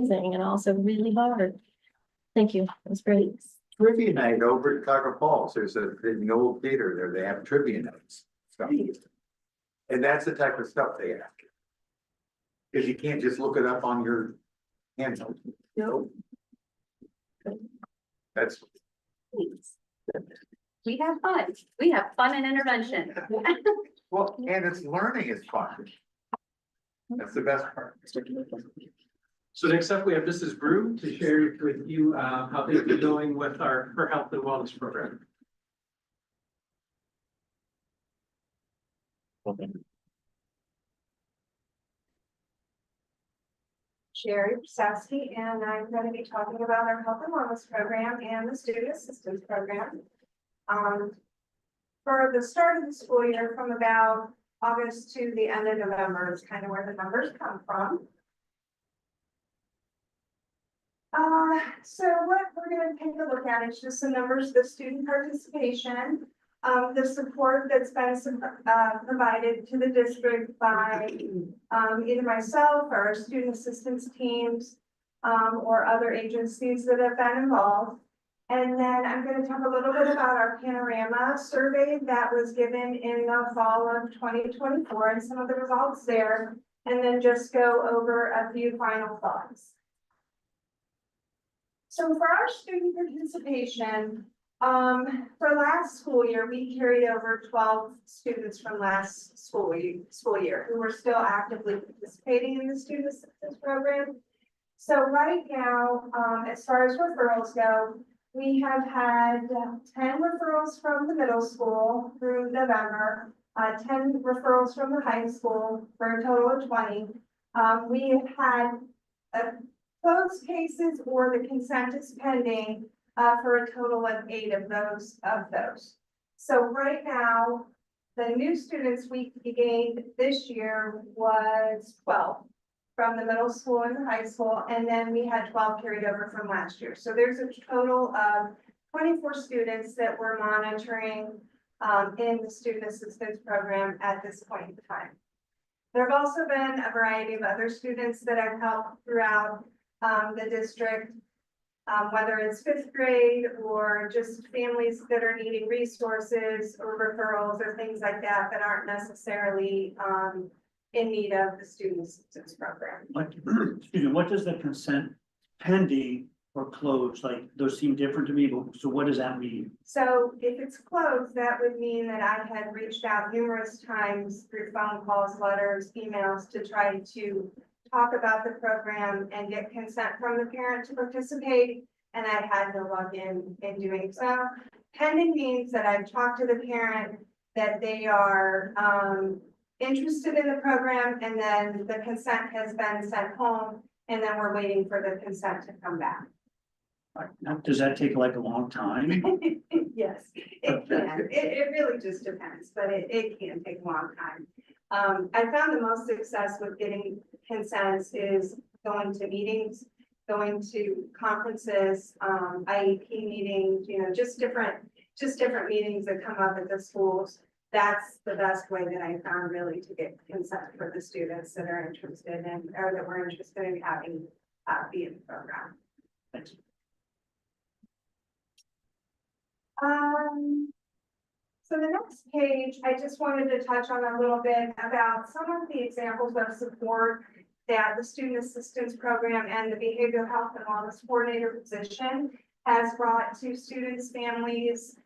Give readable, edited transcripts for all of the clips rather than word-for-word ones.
amazing and also really hard. Thank you. It was great. Trivia night over at Copper Falls. There's an old theater there. They have trivia nights. Stuff. And that's the type of stuff they ask. Because you can't just look it up on your handheld. No. That's We have fun. We have fun and intervention. well, and it's learning is fun. That's the best part. So next up, we have Mrs. Brew to share with you how things are going with her health and wellness program. Sherry Psowski, and I'm going to be talking about our health and wellness program and the student assistance program. For the start of the school year, from about August to the end of November is kind of where the numbers come from. So what we're going to take a look at is just the numbers, the student participation, the support that's been provided to the district by either myself or our student assistance teams or other agencies that have been involved. And then I'm going to talk a little bit about our panorama survey that was given in the fall of 2024 and some of the results there, and then just go over a few final thoughts. So for our student participation, for last school year, we carried over 12 students from last school year who were still actively participating in the student assistance program. So right now, as far as referrals go, we have had 10 referrals from the middle school through November, 10 referrals from the high school for a total of 20. We have had closed cases or the consent is pending for a total of 8 of those. So right now, the new students we gained this year was 12 from the middle school and the high school, and then we had 12 carried over from last year. So there's a total of 24 students that we're monitoring in the student assistance program at this point in time. There have also been a variety of other students that I've helped throughout the district, whether it's 5th grade or just families that are needing resources or referrals or things like that that aren't necessarily in need of the student assistance program. What, excuse me, what does the consent pending or closed, like, those seem different to me, but so what does that mean? So if it's closed, that would mean that I had reached out numerous times through phone calls, letters, emails to try to talk about the program and get consent from the parent to participate, and I had no luck in doing so. Pending means that I've talked to the parent that they are interested in the program, and then the consent has been sent home, and then we're waiting for the consent to come back. Now, does that take like a long time? Yes, it can. It really just depends, but it can take a long time. I found the most success with getting consents is going to meetings, going to conferences, IEP meetings, you know, just different meetings that come up at the schools. That's the best way that I found really to get consent for the students that are interested in, or that we're interested in having be in the program. Thanks. So the next page, I just wanted to touch on a little bit about some of the examples of support that the student assistance program and the behavioral health and wellness coordinator position has brought to students, families,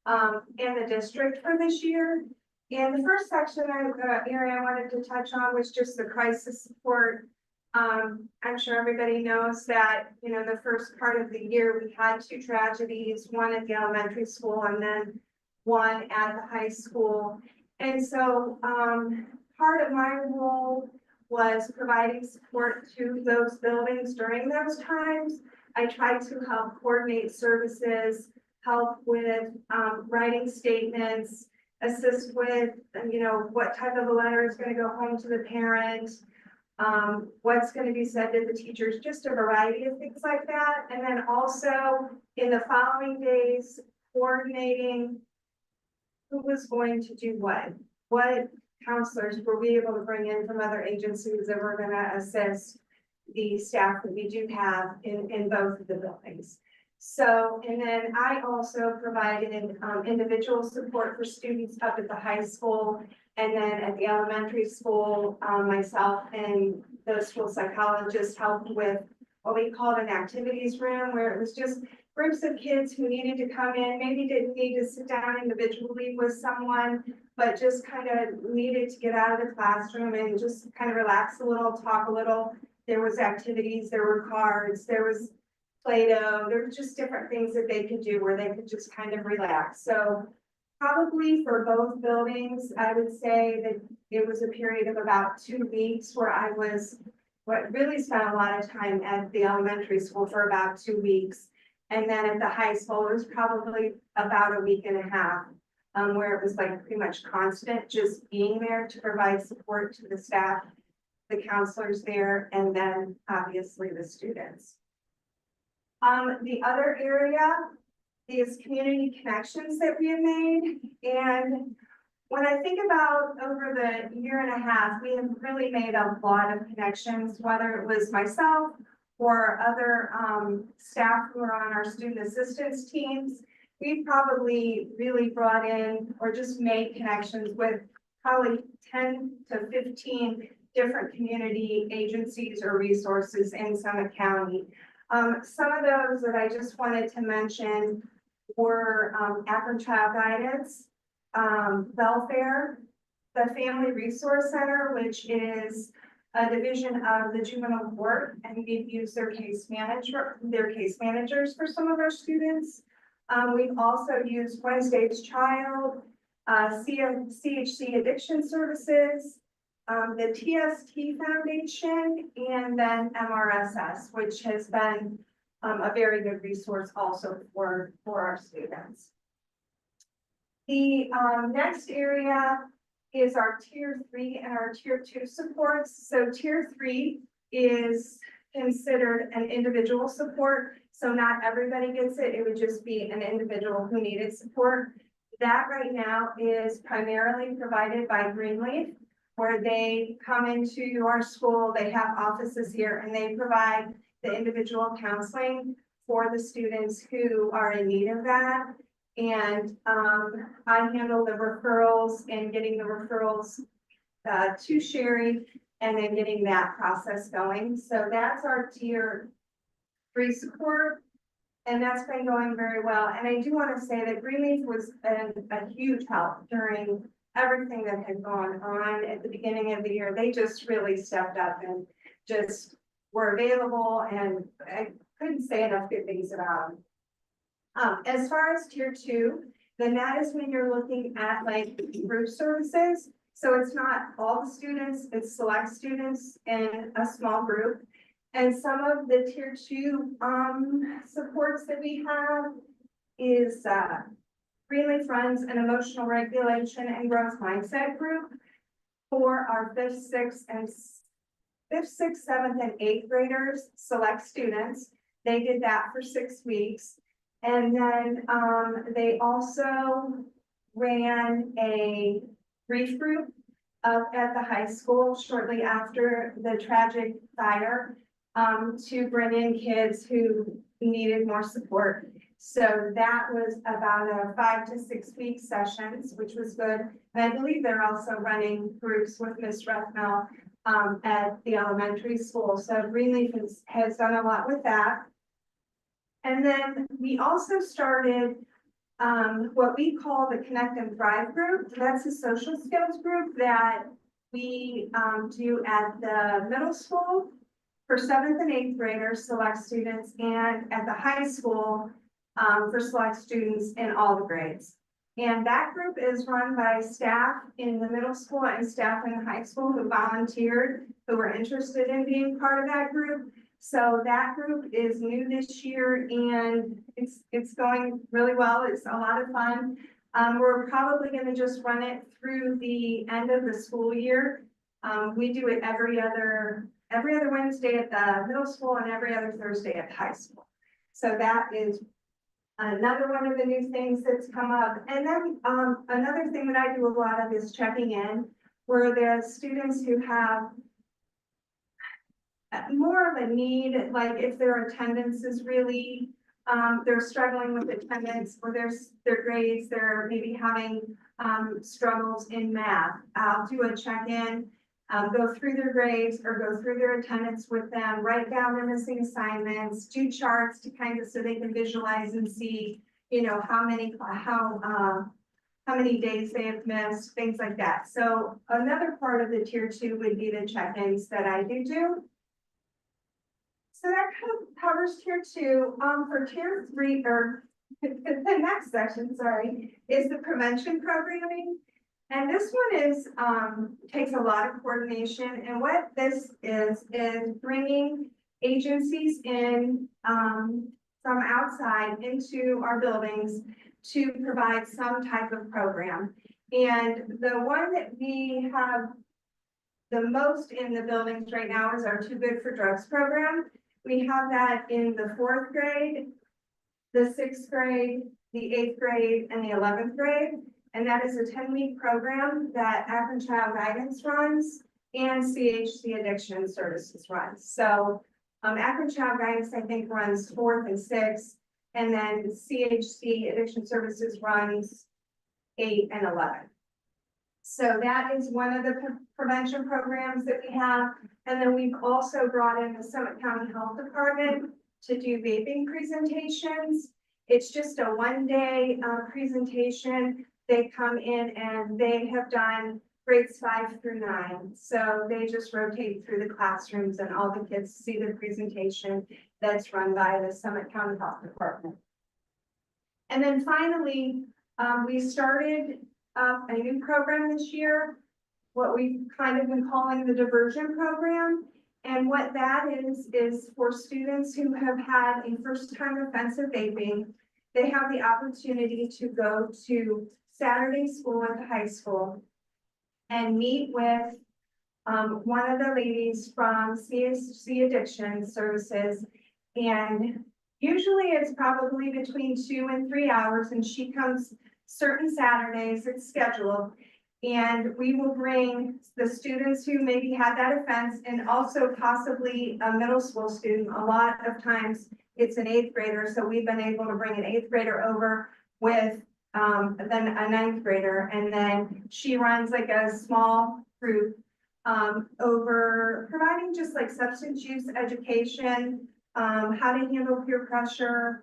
and the district for this year. And the first section area I wanted to touch on was just the crisis support. I'm sure everybody knows that, you know, the first part of the year we had 2 tragedies, one at the elementary school and then one at the high school. And so part of my role was providing support to those buildings during those times. I tried to help coordinate services, help with writing statements, assist with, you know, what type of a letter is going to go home to the parent, what's going to be said to the teachers, just a variety of things like that. And then also in the following days, coordinating who was going to do what counselors were we able to bring in from other agencies that were going to assist, the staff that we do have in both of the buildings. So, and then I also provided individual support for students up at the high school. And then at the elementary school, myself and the school psychologist helped with what we called an activities room, where it was just groups of kids who needed to come in, maybe didn't need to sit down individually with someone, but just kind of needed to get out of the classroom and just kind of relax a little, talk a little. There was activities, there were cards, there was Play-Doh, there were just different things that they could do where they could just kind of relax. So probably for both buildings, I would say that it was a period of about 2 weeks where I was, what really spent a lot of time at the elementary school for about 2 weeks. And then at the high school, it was probably about a week and a half, where it was like pretty much constant, just being there to provide support to the staff, the counselors there, and then obviously the students. The other area is community connections that we have made. And when I think about over the year and a half, we have really made a lot of connections, whether it was myself or other staff who are on our student assistance teams. We've probably really brought in or just made connections with probably 10 to 15 different community agencies or resources in Summit County. Some of those that I just wanted to mention were Akron Child Guidance, Welfare, the Family Resource Center, which is a division of the juvenile court, and we've used their case managers for some of our students. We've also used Wednesday's Child, CHC Addiction Services, the TST Foundation, and then MRSS, which has been a very good resource also for our students. The next area is our tier 3 and our tier 2 supports. So tier 3 is considered an individual support. So not everybody gets it. It would just be an individual who needed support. That right now is primarily provided by Greenleaf, where they come into our school, they have offices here, and they provide the individual counseling for the students who are in need of that. And I handle the referrals and getting the referrals to Sherry and then getting that process going. So that's our tier 3 support. And that's been going very well. And I do want to say that Greenleaf was a huge help during everything that had gone on at the beginning of the year. They just really stepped up and just were available, and I couldn't say enough good things about them. As far as tier 2, then that is when you're looking at like group services. So it's not all the students, it's select students in a small group. And some of the tier 2 supports that we have is Greenleaf runs an emotional regulation and growth mindset group for our 5th, 6th, 7th, and 8th graders, select students. They did that for 6 weeks. And then they also ran a grief group up at the high school shortly after the tragic fire to bring in kids who needed more support. So that was about a 5 to 6 week sessions, which was good. And I believe they're also running groups with Ms. Rethmel at the elementary school. So Greenleaf has done a lot with that. And then we also started what we call the Connect and Thrive group. That's a social skills group that we do at the middle school for 7th and 8th graders, select students, and at the high school for select students in all the grades. And that group is run by staff in the middle school and staff in the high school who volunteered, who were interested in being part of that group. So that group is new this year, and it's going really well. It's a lot of fun. We're probably going to just run it through the end of the school year. We do it every other Wednesday at the middle school and every other Thursday at the high school. So that is another one of the new things that's come up. And then another thing that I do a lot of is checking in, where there's students who have more of a need, like if their attendance is really, they're struggling with attendance or their grades, they're maybe having, struggles in math. I'll do a check-in, go through their grades or go through their attendance with them, write down their missing assignments, do charts to kind of, so they can visualize and see, you know, how many days they have missed, things like that. So another part of the tier 2 would be the check-ins that I do. So that kind of covers tier 2. For tier 3, or the next section, sorry, is the prevention programming. And this one is, takes a lot of coordination. And what this is bringing agencies in, from outside into our buildings to provide some type of program. And the one that we have the most in the buildings right now is our Too Good for Drugs program. We have that in the 4th grade, the 6th grade, the 8th grade, and the 11th grade. And that is a 10-week program that Akron Child Guidance runs and CHC Addiction Services runs. So Akron Child Guidance, I think, runs 4th and 6th, and then CHC Addiction Services runs 8 and 11. So that is one of the prevention programs that we have. And then we've also brought in the Summit County Health Department to do vaping presentations. It's just a one-day presentation. They come in and they have done grades 5 through 9. So they just rotate through the classrooms and all the kids see the presentation that's run by the Summit County Health Department. And then finally, we started a new program this year, what we've kind of been calling the diversion program. And what that is for students who have had a first-time offense of vaping, they have the opportunity to go to Saturday school at the high school and meet with one of the ladies from CHC Addiction Services. And usually it's probably between 2 and 3 hours, and she comes certain Saturdays, it's scheduled. And we will bring the students who maybe had that offense and also possibly a middle school student. A lot of times it's an 8th grader. So we've been able to bring an 8th grader over with then a 9th grader. And then she runs like a small group over providing just like substance use education, how to handle peer pressure,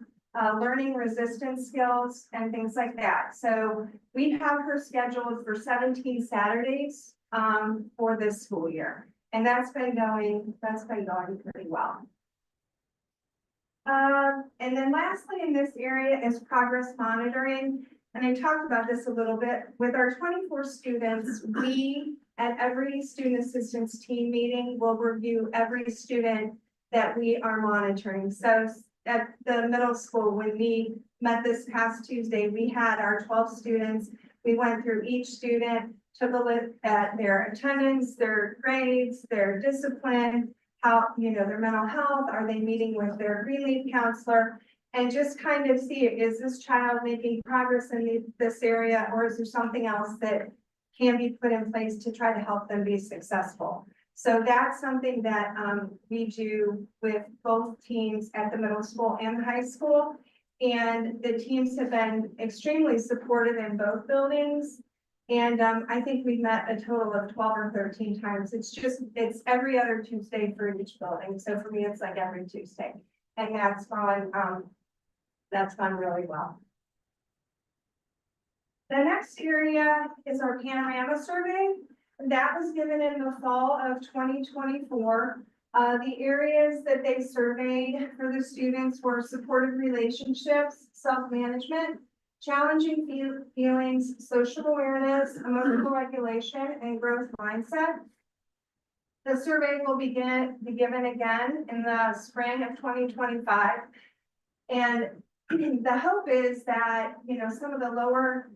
learning resistance skills and things like that. So we have her scheduled for 17 Saturdays for this school year. And that's been going pretty well. And then lastly in this area is progress monitoring. And I talked about this a little bit. With our 24 students, we at every student assistance team meeting will review every student that we are monitoring. So at the middle school, when we met this past Tuesday, we had our 12 students. We went through each student, took a look at their attendance, their grades, their discipline, how, you know, their mental health, are they meeting with their green leaf counselor, and just kind of see, is this child making progress in this area, or is there something else that can be put in place to try to help them be successful? So that's something that we do with both teams at the middle school and the high school. And the teams have been extremely supportive in both buildings. And I think we've met a total of 12 or 13 times. It's every other Tuesday for each building. So for me, it's like every Tuesday. And that's gone really well. The next area is our panorama survey. That was given in the fall of 2024. The areas that they surveyed for the students were supportive relationships, self-management, challenging feelings, social awareness, emotional regulation, and growth mindset. The survey will be given again in the spring of 2025. And the hope is that, you know, some of the lower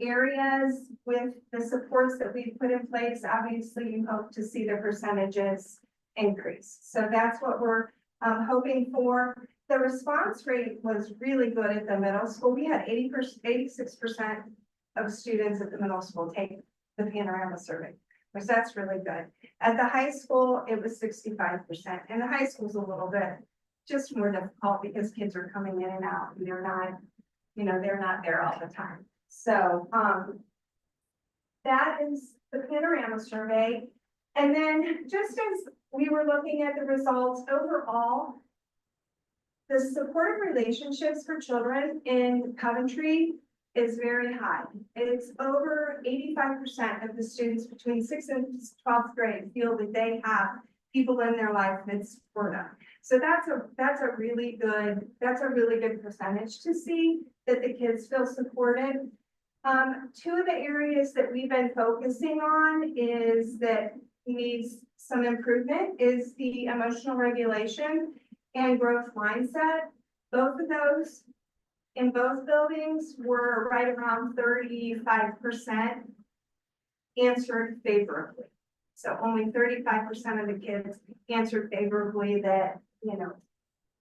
areas with the supports that we put in place, obviously you hope to see the percentages increase. So that's what we're hoping for. The response rate was really good at the middle school. We had 86% of students at the middle school take the panorama survey, which that's really good. At the high school, it was 65%, and the high school's a little bit just more difficult because kids are coming in and out, and they're not, you know, they're not there all the time. So, that is the panorama survey. And then just as we were looking at the results overall, the supportive relationships for children in Coventry is very high. It's over 85% of the students between 6th and 12th grade feel that they have people in their life that support them. So that's a really good percentage to see that the kids feel supported. Two of the areas that we've been focusing on is that needs some improvement is the emotional regulation and growth mindset. Both of those in both buildings were right around 35% answered favorably. So only 35% of the kids answered favorably that, you know,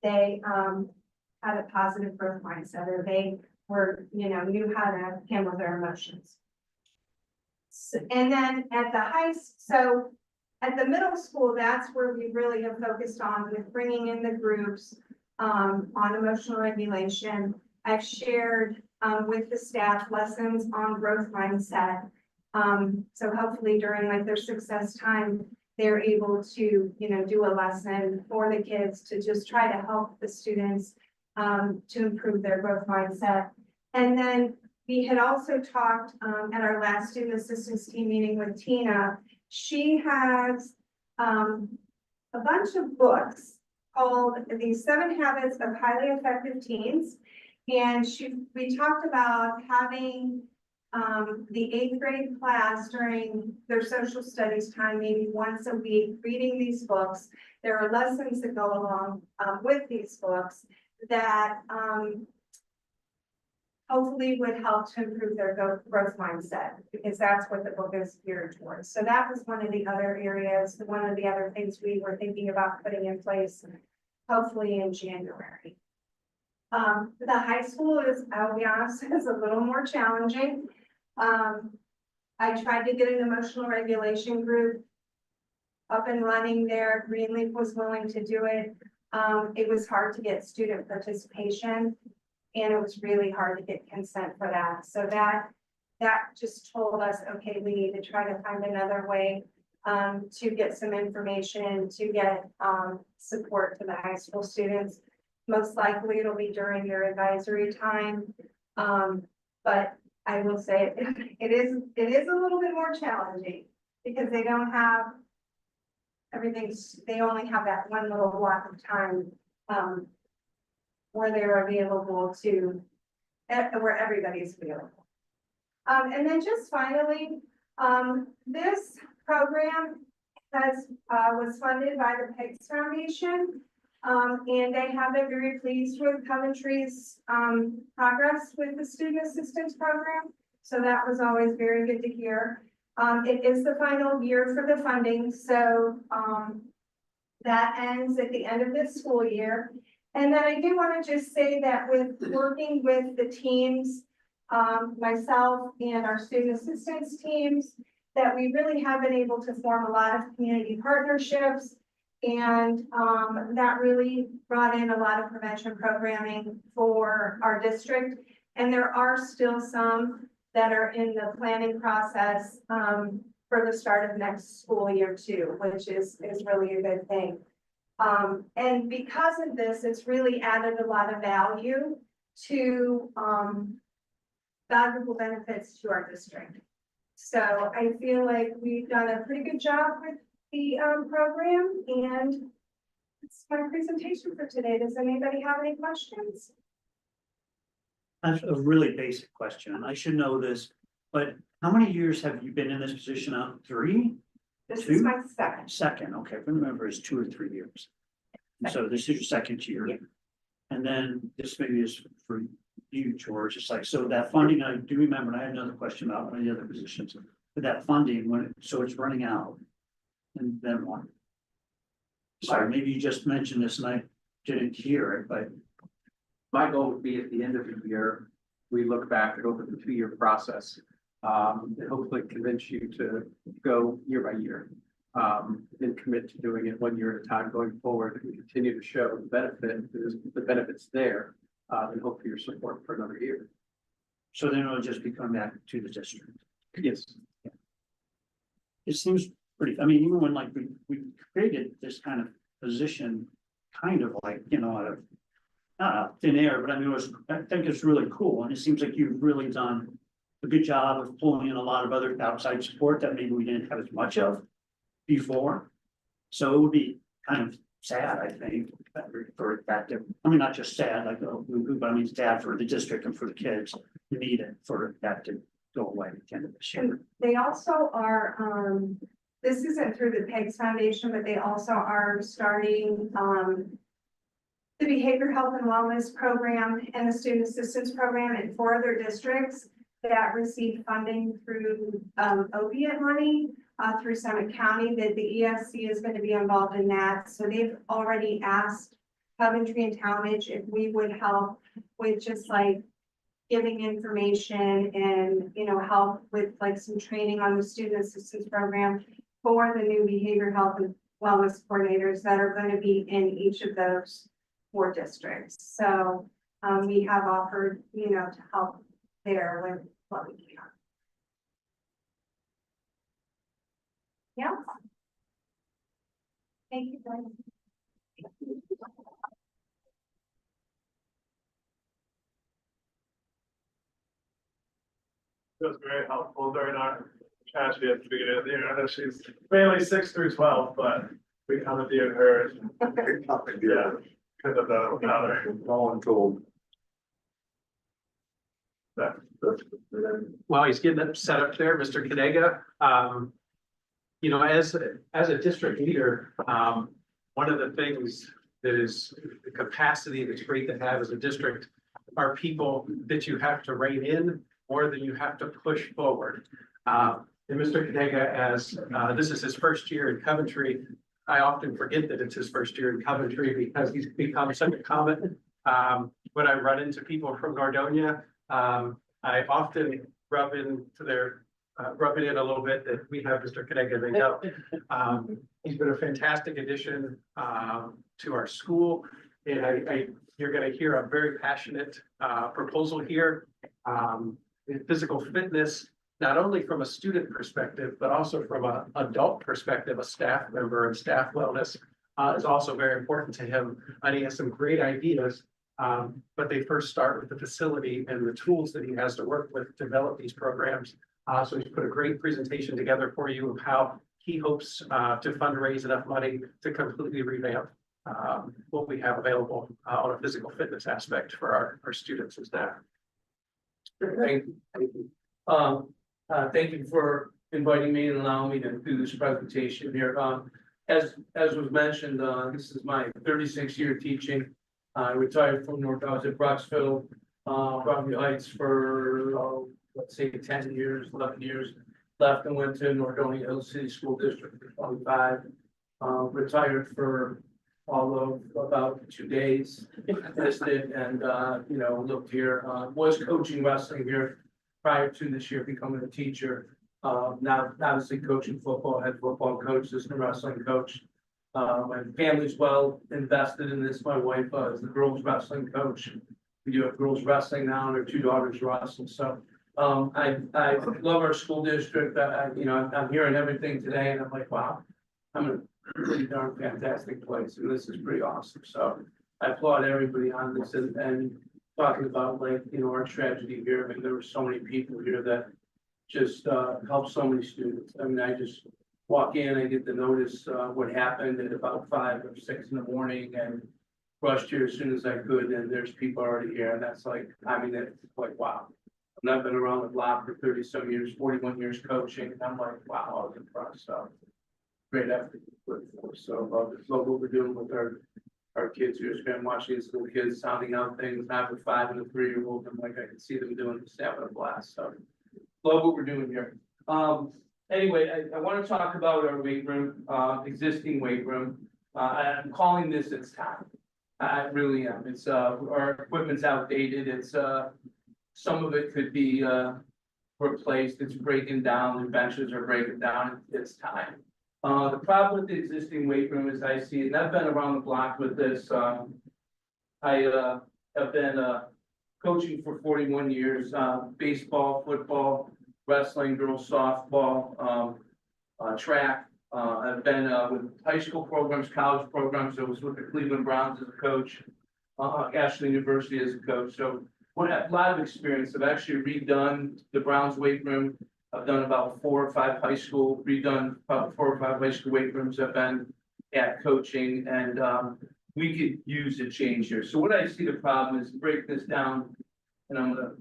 they had a positive growth mindset, or they were, you know, knew how to handle their emotions. So, and then at the middle school, that's where we really have focused on with bringing in the groups on emotional regulation. I've shared with the staff lessons on growth mindset. So hopefully during like their success time, they're able to, you know, do a lesson for the kids to just try to help the students to improve their growth mindset. And then we had also talked at our last student assistance team meeting with Tina. She has a bunch of books called The 7 Habits of Highly Effective Teens. And we talked about having the 8th grade class during their social studies time, maybe once a week, reading these books. There are lessons that go along with these books that hopefully would help to improve their growth mindset, because that's what the book is geared towards. So that was one of the other areas, one of the other things we were thinking about putting in place, hopefully in January. The high school is, I'll be honest, is a little more challenging. I tried to get an emotional regulation group up and running there. Greenleaf was willing to do it. It was hard to get student participation, and it was really hard to get consent for that. So that just told us, okay, we need to try to find another way to get some information, to get support to the high school students. Most likely it'll be during their advisory time. But I will say it is a little bit more challenging because they don't have they only have that one little block of time where they're available to, where everybody's available. And then just finally, this program was funded by the PEGS Foundation. And they have been very pleased with Coventry's progress with the student assistance program. So that was always very good to hear. It is the final year for the funding, so that ends at the end of this school year. And then I do want to just say that with working with the teams, myself and our student assistance teams, that we really have been able to form a lot of community partnerships. And that really brought in a lot of prevention programming for our district. And there are still some that are in the planning process for the start of next school year too, which is really a good thing. And because of this, it's really added a lot of value to valuable benefits to our district. So I feel like we've done a pretty good job with the program, and that's my presentation for today. Does anybody have any questions? That's a really basic question. I should know this, but how many years have you been in this position now? 3? This is Two? my second. Second, okay, I remember it's 2 or 3 years. So this is your second year. Yeah. And then this maybe is for you, George. It's like, so that funding, I do remember, and I had another question about one of the other positions. But that funding, so it's running out. And then what? Sorry, maybe you just mentioned this and I didn't hear it, but My goal would be at the end of the year, we look back and over the 2-year process. and hopefully convince you to go year by year. And commit to doing it 1 year at a time going forward. If we continue to show the benefits there, then hope for your support for another year. So then it'll just be coming back to the district. Yes. It seems pretty, I mean, even when like we created this kind of position, kind of like, you know, out of. Not out of thin air, but I mean, I think it's really cool, and it seems like you've really done a good job of pulling in a lot of other outside support that maybe we didn't have as much of before. So it would be kind of sad, I think, for that to, I mean, not just sad, like, oh, but I mean, sad for the district and for the kids who need it, for that to go away at the end of this year. And they also are, this isn't through the PEGS Foundation, but they also are starting, the Behavior Health and Wellness Program and the Student Assistance Program in 4 other districts that receive funding through, opiate money, through Summit County, that the ESC is going to be involved in that. So they've already asked Coventry and Talmadge if we would help with just like giving information and, you know, help with like some training on the Student Assistance Program for the new Behavior Health and Wellness coordinators that are going to be in each of those 4 districts. So we have offered, you know, to help there with what we can. Yeah. Thank you, guys. It was very helpful during our chat at the beginning of the year. I know she's mainly 6 through 12, but we commandeered her. Yeah, couldn't have done it without her. Voluntold. While he's getting it set up there, Mr. Kadega, you know, as a district leader, one of the things that is the capacity that's great to have as a district are people that you have to rein in more than you have to push forward. And Mr. Kadega, as this is his first year in Coventry, I often forget that it's his first year in Coventry because he's become such a common. When I run into people from Nordonia, I often rub it in a little bit that we have Mr. Kadega. They know. He's been a fantastic addition to our school, and you're going to hear a very passionate proposal here. In physical fitness, not only from a student perspective, but also from an adult perspective, a staff member and staff wellness is also very important to him. And he has some great ideas, but they first start with the facility and the tools that he has to work with to develop these programs. So he's put a great presentation together for you of how he hopes to fundraise enough money to completely revamp what we have available on a physical fitness aspect for our students and staff. Thank you. Thank you for inviting me and allowing me to do this presentation here. As was mentioned, this is my 36-year teaching. I retired from North, I was at Broxville, Broadview Heights for, let's say 10 years, 11 years. Left and went to Nordonia Hill City School District for 25. Retired for all of about 2 days, missed it, and you know, looked here, was coaching wrestling here prior to this year becoming a teacher. Now obviously coaching football, head football coach, assistant wrestling coach. My family's well invested in this. My wife is the girls wrestling coach. We do have girls wrestling now, and our 2 daughters wrestle. So I love our school district. You know, I'm hearing everything today, and I'm like, wow, I'm in a pretty darn fantastic place, and this is pretty awesome. So I applaud everybody on this, and talking about, like, you know, our tragedy here. I mean, there were so many people here that just helped so many students. I mean, I just walk in, I get the notice what happened at about 5 or 6 in the morning, and rushed here as soon as I could, and there's people already here, and that's like, I mean, it's like, wow. And I've been around the block for 30-some years, 41 years coaching, and I'm like, wow, I was impressed. So great effort. So love what we're doing with our kids here. I've been watching these little kids sounding out things, not the 5 and the 3-year-old. I'm like, I can see them doing this, having a blast. So love what we're doing here. Anyway, I want to talk about our weight room, existing weight room. I'm calling this its time. I really am. It's our equipment's outdated. It's some of it could be replaced, it's breaking down, the benches are breaking down, it's time. The problem with the existing weight room as I see it, and I've been around the block with this, I have been coaching for 41 years, baseball, football, wrestling, girls softball, track. I've been with high school programs, college programs. I was with the Cleveland Browns as a coach, Ashland University as a coach. So I have a lot of experience. I've actually redone the Browns weight room. I've done about 4 or 5 high school, redone about 4 or 5 high school weight rooms. I've been at coaching, and we could use a change here. So what I see the problem is break this down, and I'm gonna.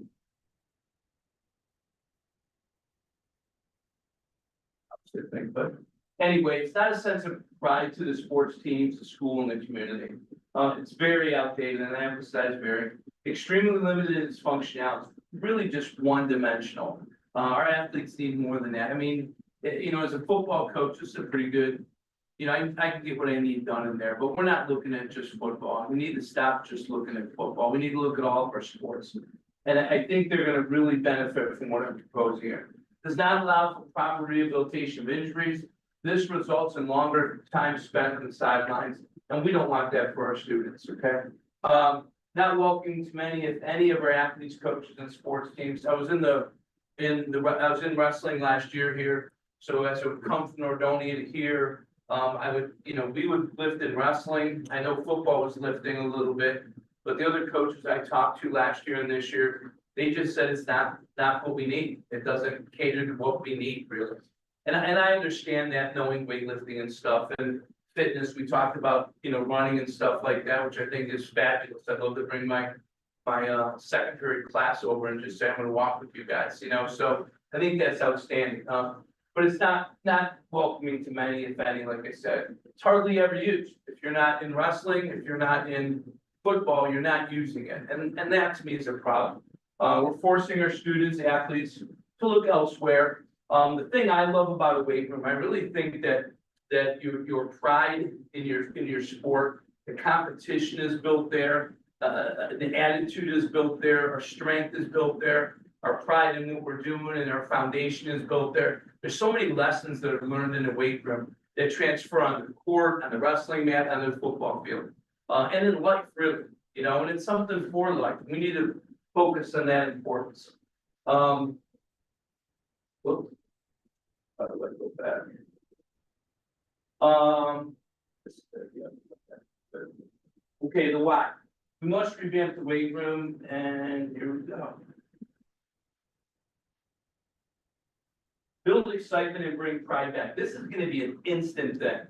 Thing, but anyway, it's not a sense of pride to the sports teams, the school, and the community. It's very outdated, and I emphasize very extremely limited in its functionality, really just one dimensional. Our athletes need more than that. I mean, you know, as a football coach, this is a pretty good, you know, I can get what I need done in there, but we're not looking at just football. We need to stop just looking at football. We need to look at all of our sports. And I think they're gonna really benefit from what I'm proposing here. Does not allow for proper rehabilitation of injuries. This results in longer time spent on the sidelines, and we don't want that for our students, okay? Not welcoming to many, if any, of our athletes, coaches, and sports teams. I was in wrestling last year here, so as I would come from Nordonia to here, I would, you know, we would lift in wrestling. I know football was lifting a little bit, but the other coaches I talked to last year and this year, they just said it's not what we need. It doesn't cater to what we need, really. And I understand that, knowing weightlifting and stuff and fitness. We talked about, you know, running and stuff like that, which I think is fabulous. I'd love to bring my second period class over and just say, I'm gonna walk with you guys, you know, so I think that's outstanding. But it's not welcoming to many, if any, like I said. It's hardly ever used. If you're not in wrestling, if you're not in football, you're not using it. And that to me is a problem. We're forcing our students, athletes to look elsewhere. The thing I love about a weight room, I really think that your pride in your sport, the competition is built there, the attitude is built there, our strength is built there, our pride in what we're doing and our foundation is built there. There's so many lessons that are learned in the weight room that transfer on the court, on the wrestling mat, on the football field, and in life, really, you know, and it's something for life. We need to focus on that importance. Whoops. How do I go back? Okay, the why. We must revamp the weight room, and here we go. Build excitement and bring pride back. This is gonna be an instant thing.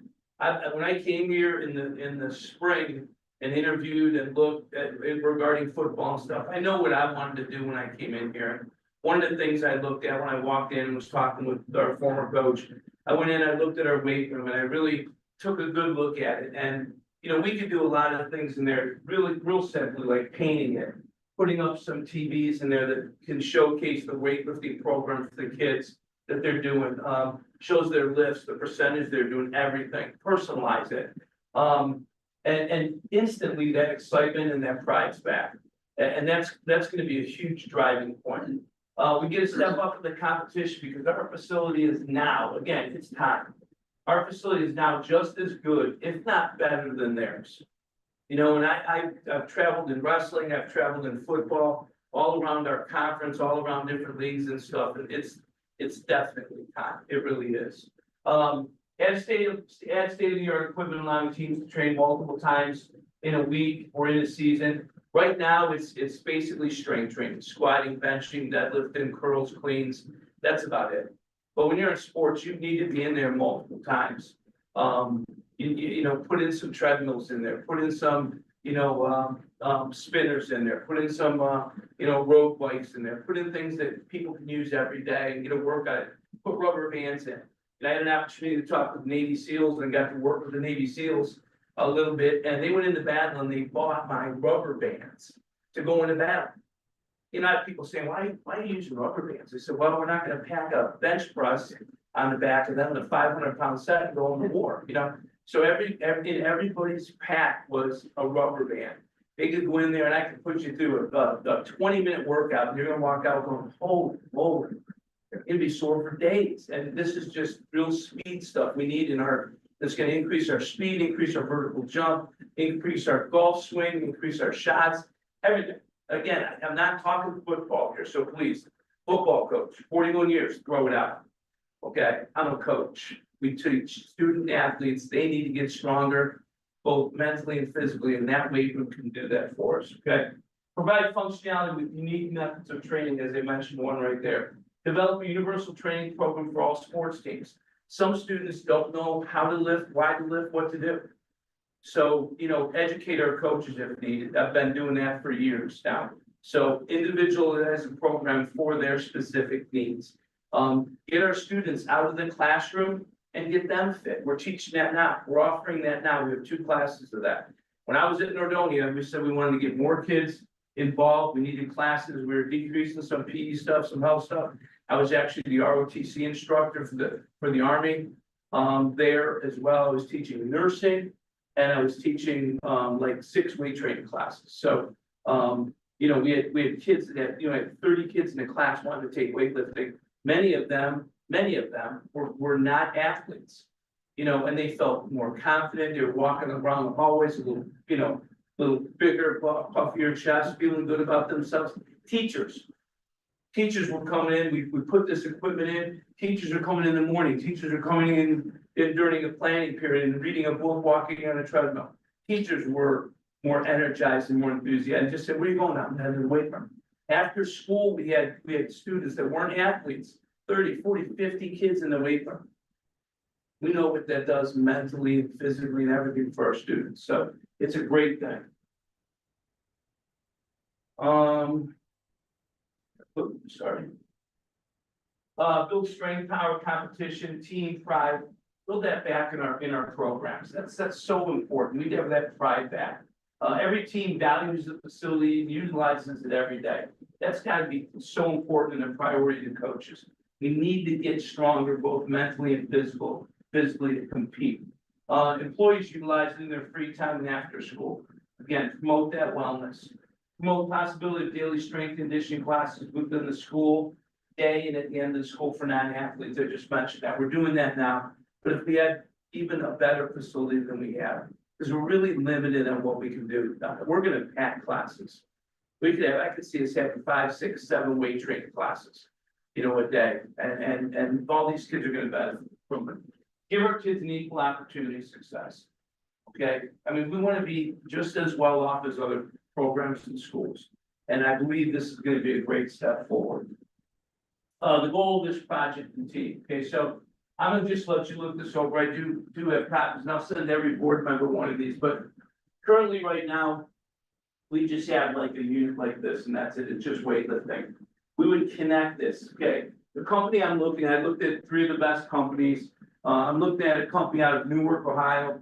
When I came here in the spring and interviewed and looked at regarding football and stuff, I know what I wanted to do when I came in here. One of the things I looked at when I walked in and was talking with our former coach, I went in, I looked at our weight room, and I really took a good look at it. And, you know, we could do a lot of things in there, really, real simply, like painting it, putting up some TVs in there that can showcase the weightlifting program for the kids that they're doing, shows their lifts, the percentage they're doing, everything, personalize it. And instantly that excitement and that pride's back. And that's gonna be a huge driving point. We get to step up in the competition because our facility is now, again, it's time. Our facility is now just as good, if not better than theirs. You know, and I've traveled in wrestling, I've traveled in football, all around our conference, all around different leagues and stuff, and it's definitely time, it really is. Add state-of-the-art equipment, allowing teams to train multiple times in a week or in a season. Right now, it's basically strength training, squatting, benching, deadlifting, curls, cleans, that's about it. But when you're in sports, you need to be in there multiple times. You know, put in some treadmills in there, put in some, you know, spinners in there, put in some, you know, road bikes in there, put in things that people can use every day and get a workout, put rubber bands in. And I had an opportunity to talk with Navy SEALs and got to work with the Navy SEALs a little bit, and they went into battle and they bought my rubber bands to go into battle. You know, I have people saying, why are you using rubber bands? I said, well, we're not gonna pack a bench press on the back and then the 500-pound set and go in the war, you know? So everybody's pack was a rubber band. They could go in there and I could put you through a 20-minute workout and you're gonna walk out going, holy moly, It'd be sore for days, and this is just real speed stuff we need in our, that's gonna increase our speed, increase our vertical jump, increase our golf swing, increase our shots, everything. Again, I'm not talking football here, so please, football coach, 41 years, throw it out. Okay, I'm a coach. We teach student athletes, they need to get stronger, both mentally and physically, and that weight room can do that for us, okay? Provide functionality with unique methods of training, as I mentioned, one right there. Develop a universal training program for all sports teams. Some students don't know how to lift, why to lift, what to do. So, educate our coaches if needed. I've been doing that for years now. So individualize a program for their specific needs. Get our students out of the classroom and get them fit. We're teaching that now. We're offering that now. We have 2 classes of that. When I was at Nordonia, we said we wanted to get more kids involved. We needed classes. We were decreasing some PE stuff, some health stuff. I was actually the ROTC instructor for the Army there as well. I was teaching nursing and I was teaching like 6 weight training classes. So we had kids that had 30 kids in a class wanting to take weightlifting. Many of them were not athletes, and they felt more confident. They were walking around the hallways a little, little bigger, puffier chest, feeling good about themselves. Teachers were coming in, we put this equipment in, teachers are coming in the morning, teachers are coming in during a planning period and reading a book, walking on a treadmill. Teachers were more energized and more enthusiastic. I just said, where are you going out? I'm heading to the weight room. After school, we had students that weren't athletes, 30, 40, 50 kids in the weight room. We know what that does mentally and physically and everything for our students. So it's a great thing. Sorry. Build strength, power, competition, team pride. Build that back in our programs. That's so important. We have that pride back. Every team values the facility and utilizes it every day. That's got to be so important and a priority to coaches. We need to get stronger, both mentally and physically to compete. Employees utilize it in their free time and after school. Again, promote that wellness. Promote possibility of daily strength conditioning classes within the school day and at the end of the school for non-athletes. I just mentioned that. We're doing that now. But if we had even a better facility than we have, because we're really limited on what we can do. We're going to pack classes. I could see us having 5, 6, 7 weight training classes, a day. And all these kids are going to benefit from it. Give our kids an equal opportunity of success. Okay. I mean, we want to be just as well off as other programs in schools. And I believe this is going to be a great step forward. The goal of this project and team. Okay, so I'm gonna just let you look this over. I do have copies, and I'll send every board member one of these, but currently right now, we just have like a unit like this, and that's it. It's just weightlifting. We would connect this, okay? The company I'm looking at, I looked at 3 of the best companies. I'm looking at a company out of Newark, Ohio.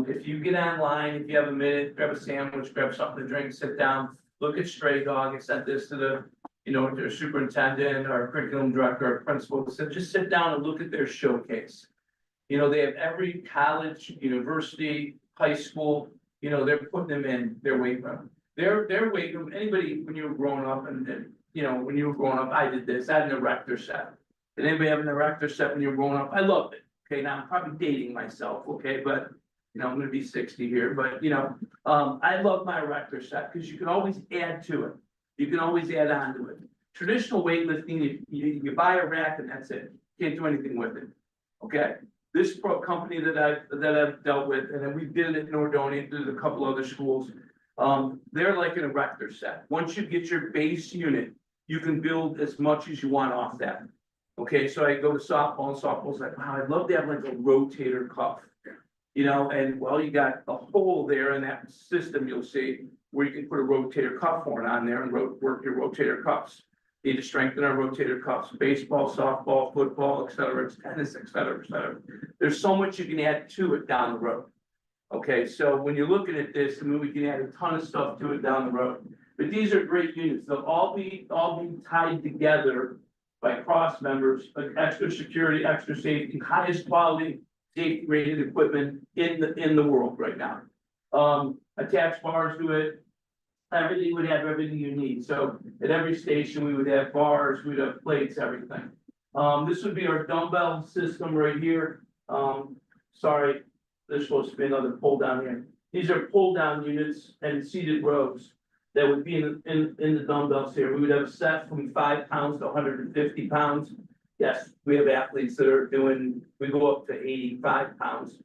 If you get online, if you have a minute, grab a sandwich, grab something to drink, sit down, look at Stray Dog. I sent this to their superintendent, our curriculum director, our principal, said, just sit down and look at their showcase. They have every college, university, high school, they're putting them in their weight room. Their weight room, anybody, when you were growing up when you were growing up, I did this, I had an erector set. Did anybody have an erector set when you were growing up? I loved it. Okay, now I'm probably dating myself, okay, but I'm gonna be 60 here, but I love my erector set because you can always add to it. You can always add on to it. Traditional weightlifting, you buy a rack and that's it. Can't do anything with it. Okay. This company that I've dealt with, and then we did it at Nordonia, did a couple other schools. They're like an erector set. Once you get your base unit, you can build as much as you want off that. Okay, so I go to softball, and softball's like, wow, I'd love to have like a rotator cuff. And well, you got a hole there in that system, you'll see, where you can put a rotator cuff horn on there and work your rotator cuffs. Need to strengthen our rotator cuffs, baseball, softball, football, et cetera, tennis, et cetera, et cetera. There's so much you can add to it down the road. Okay, so when you're looking at this, we can add a ton of stuff to it down the road. But these are great units. They'll all be tied together by cross members, like extra security, extra safety, highest quality, safety rated equipment in the world right now. Attached bars to it. Everything would have everything you need. So at every station, we would have bars, we'd have plates, everything. This would be our dumbbell system right here. Sorry, there's supposed to be another pull down here. These are pull down units and seated rows that would be in the dumbbells here. We would have a set from 5 pounds to 150 pounds. Yes, we have athletes that are doing, we go up to 85 pounds.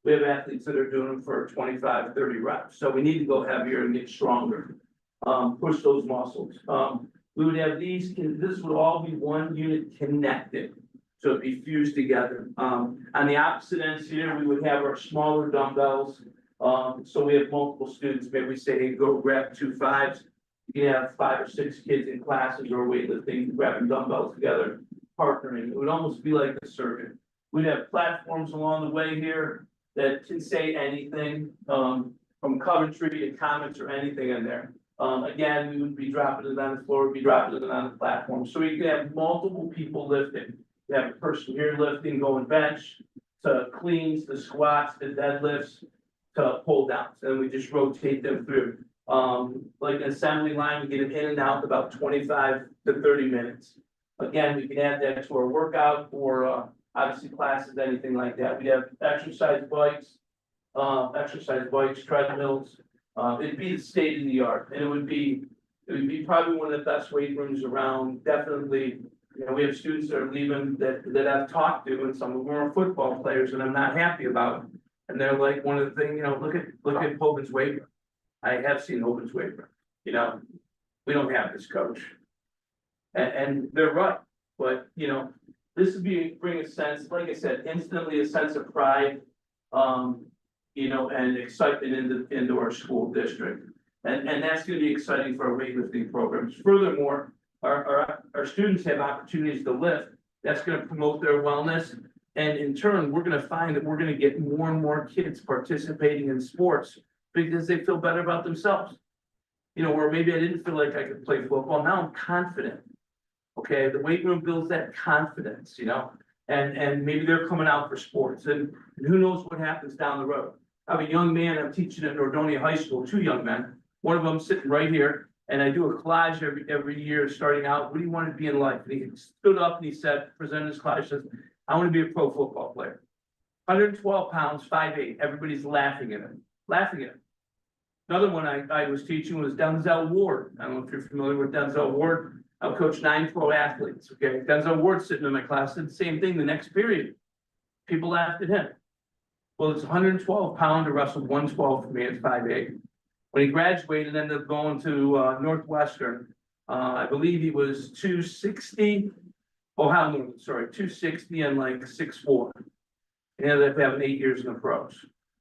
We have athletes that are doing them for 25, 30 reps. So we need to go heavier and get stronger. Push those muscles. We would have these, this would all be one unit connected. So it'd be fused together. On the opposite ends here, we would have our smaller dumbbells. So we have multiple students, maybe we say, hey, go grab 2 5s. You can have 5 or 6 kids in classes or weightlifting, grabbing dumbbells together, partnering. It would almost be like a circuit. We'd have platforms along the way here that can say anything, from Coventry to Comets or anything in there. Again, we would be dropping it on the floor, we'd be dropping it on the platform, so we could have multiple people lifting. You have a person here lifting, going bench, to cleans, to squats, to deadlifts, to pull downs, and we just rotate them through. Like an assembly line, we get them in and out in about 25 to 30 minutes. Again, we can add that to our workout or, obviously classes, anything like that. We have exercise bikes, treadmills. It'd be the state of the art, and it would be probably one of the best weight rooms around. Definitely, you know, we have students that are leaving that I've talked to, and some of them are football players, and I'm not happy about. And they're like, one of the things, you know, look at Hogan's weight room. I have seen Hogan's weight room. You know, we don't have this, coach. And they're right, but you know, this would bring a sense, like I said, instantly a sense of pride. You know, and excitement into our school district. And that's gonna be exciting for our weightlifting programs. Furthermore, our students have opportunities to lift. That's gonna promote their wellness. And in turn, we're gonna find that we're gonna get more and more kids participating in sports because they feel better about themselves. You know, where maybe I didn't feel like I could play football, now I'm confident. Okay, the weight room builds that confidence, you know, and maybe they're coming out for sports, and who knows what happens down the road. I have a young man I'm teaching at Nordonia High School, 2 young men, one of them sitting right here, and I do a collage every year starting out, what do you want to be in life? And he stood up and he said, presented his collage, says, I want to be a pro football player. 112 pounds, 5'8", everybody's laughing at him. Another one I was teaching was Denzel Ward. I don't know if you're familiar with Denzel Ward. I've coached 9 pro athletes, okay? Denzel Ward sitting in my class did the same thing the next period. People laughed at him. Well, it's 112 pound to wrestle 112 for me, it's 5'8". When he graduated, ended up going to Northwestern. I believe he was 260, Ohio Northern, sorry, 260 and like 6'4". He ended up having 8 years in the pros.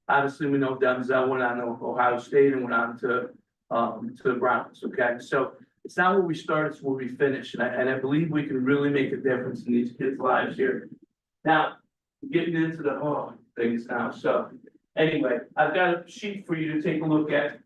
Obviously, we know Denzel went on to Ohio State and went on to the Browns, okay? So it's not where we start, it's where we finish. And I believe we can really make a difference in these kids' lives here. Now, getting into the things now. So anyway, I've got a sheet for you to take a look at.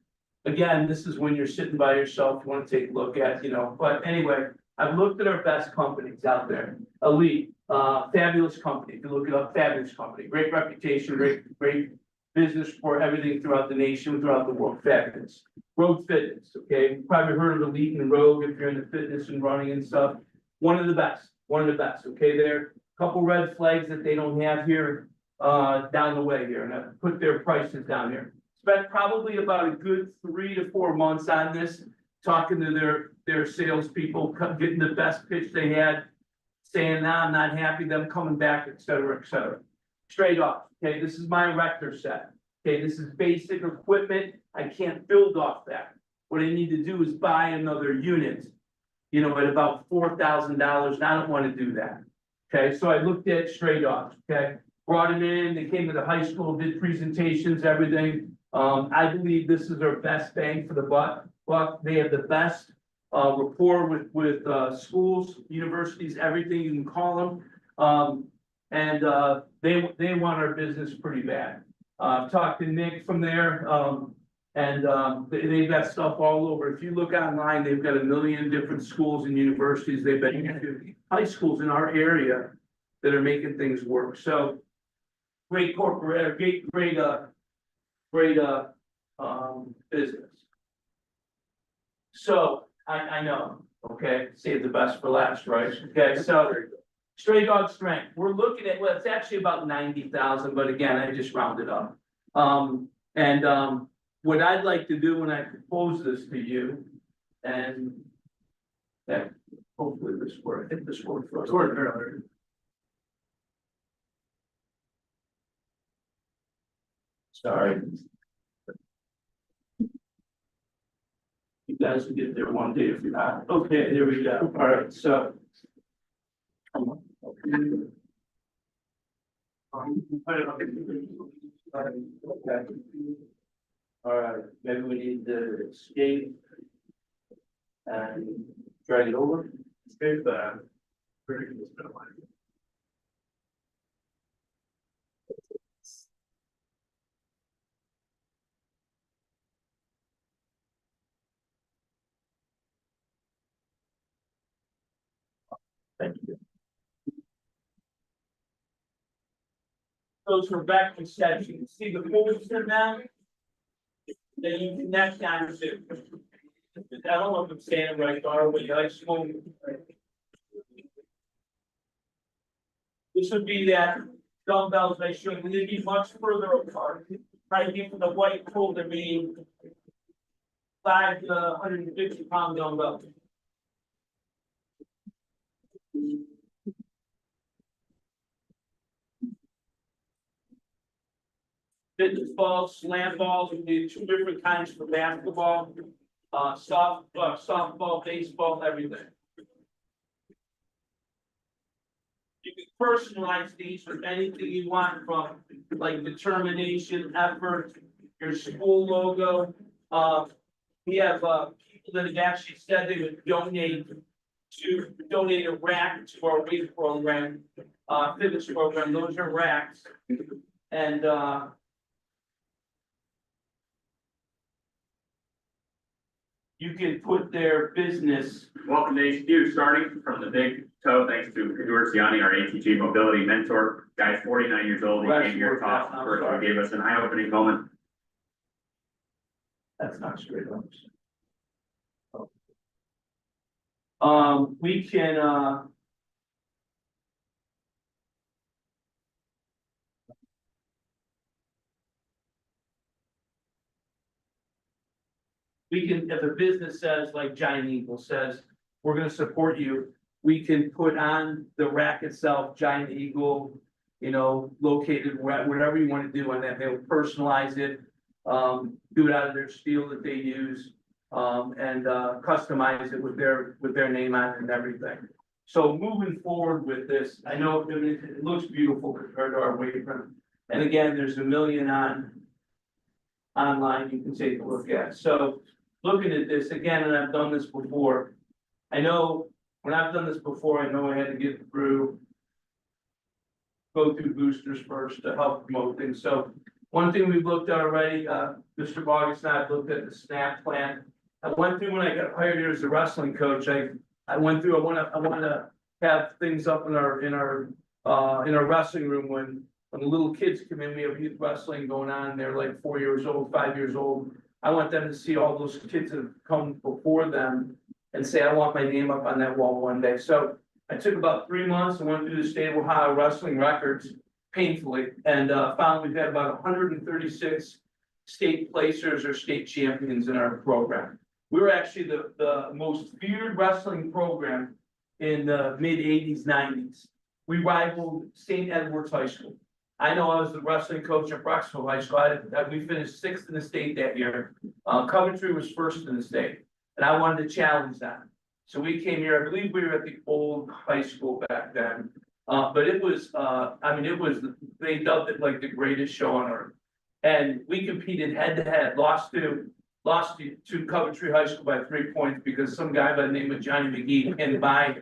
Again, this is when you're sitting by yourself, you want to take a look at, you know, but anyway, I've looked at our best companies out there. Elite, fabulous company. If you look it up, fabulous company, great reputation, great business for everything throughout the nation, throughout the world, fabulous. Rogue Fitness, okay, you've probably heard of Elite and Rogue if you're into fitness and running and stuff. One of the best, okay, there are a couple red flags that they don't have here, down the way here, and I've put their prices down here. Spent probably about a good 3 to 4 months on this, talking to their salespeople, getting the best pitch they had, saying, nah, I'm not happy, them coming back, et cetera, et cetera. Straight off, okay, this is my erector set. Okay, this is basic equipment. I can't build off that. What I need to do is buy another unit, you know, at about $4,000, and I don't want to do that. Okay, so I looked at straight off, okay, brought them in, they came to the high school, did presentations, everything. I believe this is our best bang for the buck. They have the best rapport with schools, universities, everything you can call them. They want our business pretty bad. Talked to Nick from there, they've got stuff all over. If you look online, they've got 1 million different schools and universities. They've been to high schools in our area that are making things work. So great corporate, great business. So I know, okay, save the best for last, right? Okay, so Stray dog strength, we're looking at, well, it's actually about 90,000, but again, I just rounded up. What I'd like to do when I propose this to you, and that hopefully this work, hit this work for us. Sorry. You guys will get there one day if you're not. Okay, there we go. All right, so. Okay. All right, maybe we need to escape. And drag it over. Save that. Pretty good, it's been a while. Thank you. Those are back to steps. You can see the holes in them. Then you connect down to. I don't know if I'm standing right, or when you like school. This would be that dumbbells I showed, they'd be much further apart. Right, from the white pole to be 5 to 150 pound dumbbell. Fitness balls, slam balls, we do 2 different kinds for basketball, softball, baseball, everything. You can personalize these with anything you want from like determination, effort, your school logo. We have people that have actually said they would donate a rack to our weight program, fitness program. Those are racks. And you can put their business. Welcome to HQ, starting from the big toe, thanks to Kadur Siani, our ATG mobility mentor. Guy's 49 years old, he came here, taught, first gave us an eye-opening moment. That's not straight ups. We can, if a business says, like Giant Eagle says, we're gonna support you, we can put on the rack itself, Giant Eagle, you know, located whatever you wanna do on that, they'll personalize it. Do it out of their steel that they use, and customize it with their name on it and everything. So moving forward with this, I know it looks beautiful compared to our weight room. And again, there's a million online you can take a look at. So looking at this again, and I've done this before. I know when I've done this before, I know I had to go through boosters first to help promote things. So one thing we've looked at already, Mr. Bogus and I have looked at the SNAP plan. I went through when I got hired here as a wrestling coach. I went through. I want to have things up in our wrestling room when the little kids come in. We have youth wrestling going on. They're like 4 years old, 5 years old. I want them to see all those kids that have come before them and say, I want my name up on that wall one day. So I took about 3 months and went through the state of Ohio wrestling records painfully and found we've had about 136 state placers or state champions in our program. We were actually the most feared wrestling program in the mid 80s, 90s. We rivaled St. Edward's High School. I know I was the wrestling coach at Broxville High School. We finished 6th in the state that year. Coventry was 1st in the state, and I wanted to challenge them. So we came here, I believe we were at the old high school back then. But it was, they dubbed it like the greatest show on earth. And we competed head to head, lost to Coventry High School by 3 points because some guy by the name of Johnny McGee pinned my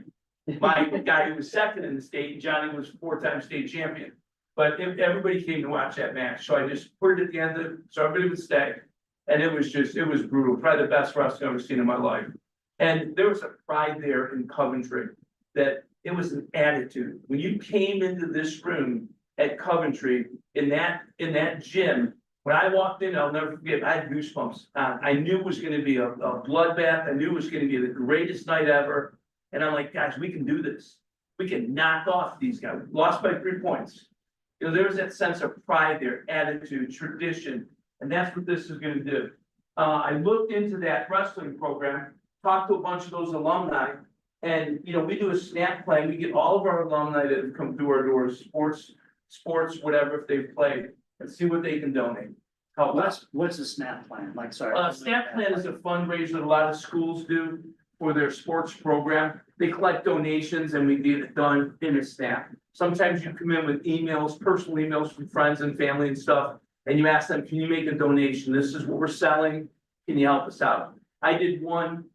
guy who was 2nd in the state. Johnny was 4-time state champion. But everybody came to watch that match. So I just put it at the end of it so everybody would stay. And it was brutal, probably the best wrestling I've ever seen in my life. And there was a pride there in Coventry that it was an attitude. When you came into this room at Coventry in that gym, when I walked in, I'll never forget, I had goosebumps. I knew it was going to be a bloodbath. I knew it was going to be the greatest night ever. And I'm like, guys, we can do this. we can knock off these guys, lost by 3 points. You know, there was that sense of pride there, attitude, tradition, and that's what this is gonna do. I looked into that wrestling program, talked to a bunch of those alumni. And, you know, we do a snap plan, we get all of our alumni that have come through our doors, sports, whatever, if they've played, and see what they can donate. Help us. What's the SNAP plan? Like, sorry. Snap plan is a fundraiser that a lot of schools do for their sports program. They collect donations and we get it done in a snap. Sometimes you come in with emails, personal emails from friends and family and stuff, and you ask them, can you make a donation? This is what we're selling. Can you help us out? I did one.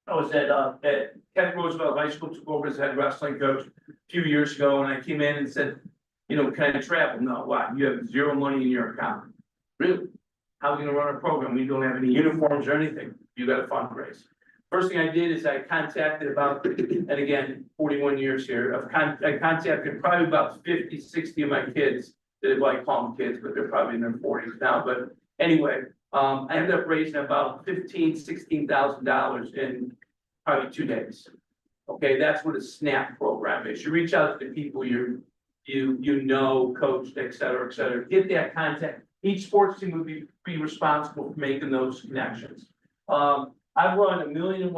I was at Ken Roosevelt High School, took over as head wrestling coach a few years ago, and I came in and said, you know, can I travel? No, why? You have zero money in your account. Really? How are we gonna run a program? We don't have any uniforms or anything. You gotta fundraise. First thing I did is I contacted about, and again, 41 years here, I contacted probably about 50, 60 of my kids. That I call them kids, but they're probably in their 40s now, but anyway. I ended up raising about $16,000 in probably 2 days. Okay, that's what a SNAP program is. You reach out to the people you know, coached, et cetera, get that contact. Each sports team would be responsible for making those connections. I've run 1,000,001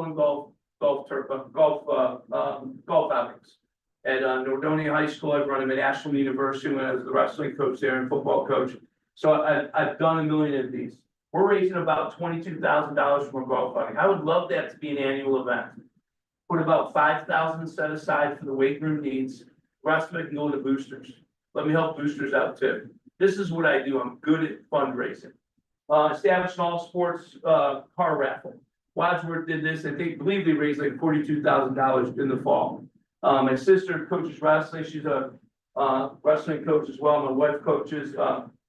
golf outings. At Nordonia High School, I've run them at Ashland University when I was the wrestling coach there and football coach. So I've done 1 million of these. We're raising about $22,000 from a golf outing. I would love that to be an annual event. Put about 5,000 set aside for the weight room needs. Rest of it can go to boosters. Let me help boosters out too. This is what I do. I'm good at fundraising. Established an all sports car raffle. Wadsworth did this. I believe they raised like $42,000 in the fall. My sister coaches wrestling. She's a wrestling coach as well. My wife coaches.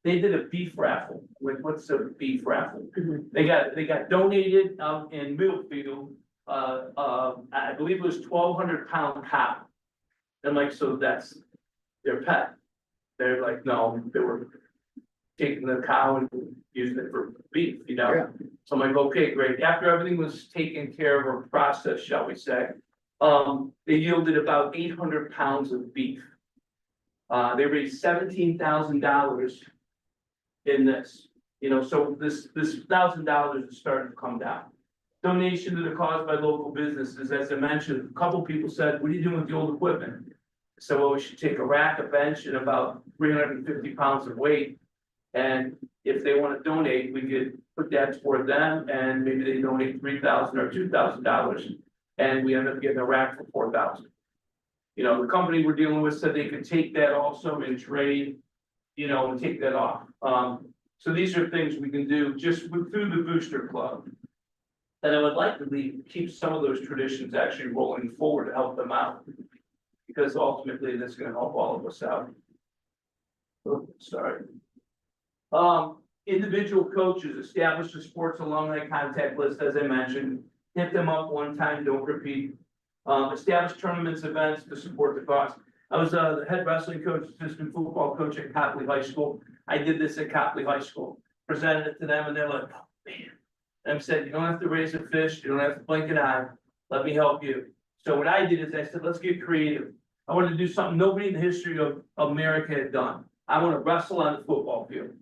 They did a beef raffle. What's a beef raffle? They got donated out in Middlefield. I believe it was 1,200-pound cow. I'm like, so that's their pet. They're like, no, they were taking the cow and using it for beef, you know? Yeah. So I'm like, okay, great. After everything was taken care of or processed, shall we say, they yielded about 800 pounds of beef. They raised $17,000 in this, you know, so this $1,000 is starting to come down. Donation to the cause by local businesses, as I mentioned, a couple people said, what are you doing with the old equipment? So, well, we should take a rack, a bench, and about 350 pounds of weight. And if they want to donate, we could put that toward them, and maybe they donate $3,000 or $2,000, and we end up getting a rack for $4,000. You know, the company we're dealing with said they could take that also and trade, you know, and take that off. So these are things we can do just through the Booster Club. And I would like to keep some of those traditions actually rolling forward to help them out. Because ultimately, that's gonna help all of us out. Oh, sorry. Individual coaches establish a sports alumni contact list, as I mentioned. Hit them up one time, don't repeat. Establish tournaments, events to support the cause. I was the head wrestling coach, assistant football coach at Copley High School. I did this at Copley High School, presented it to them, and they're like, oh, man. And I said, you don't have to raise a fish, you don't have to blink an eye, let me help you. So what I did is I said, let's get creative. I want to do something nobody in the history of America had done. I want to wrestle on the football field.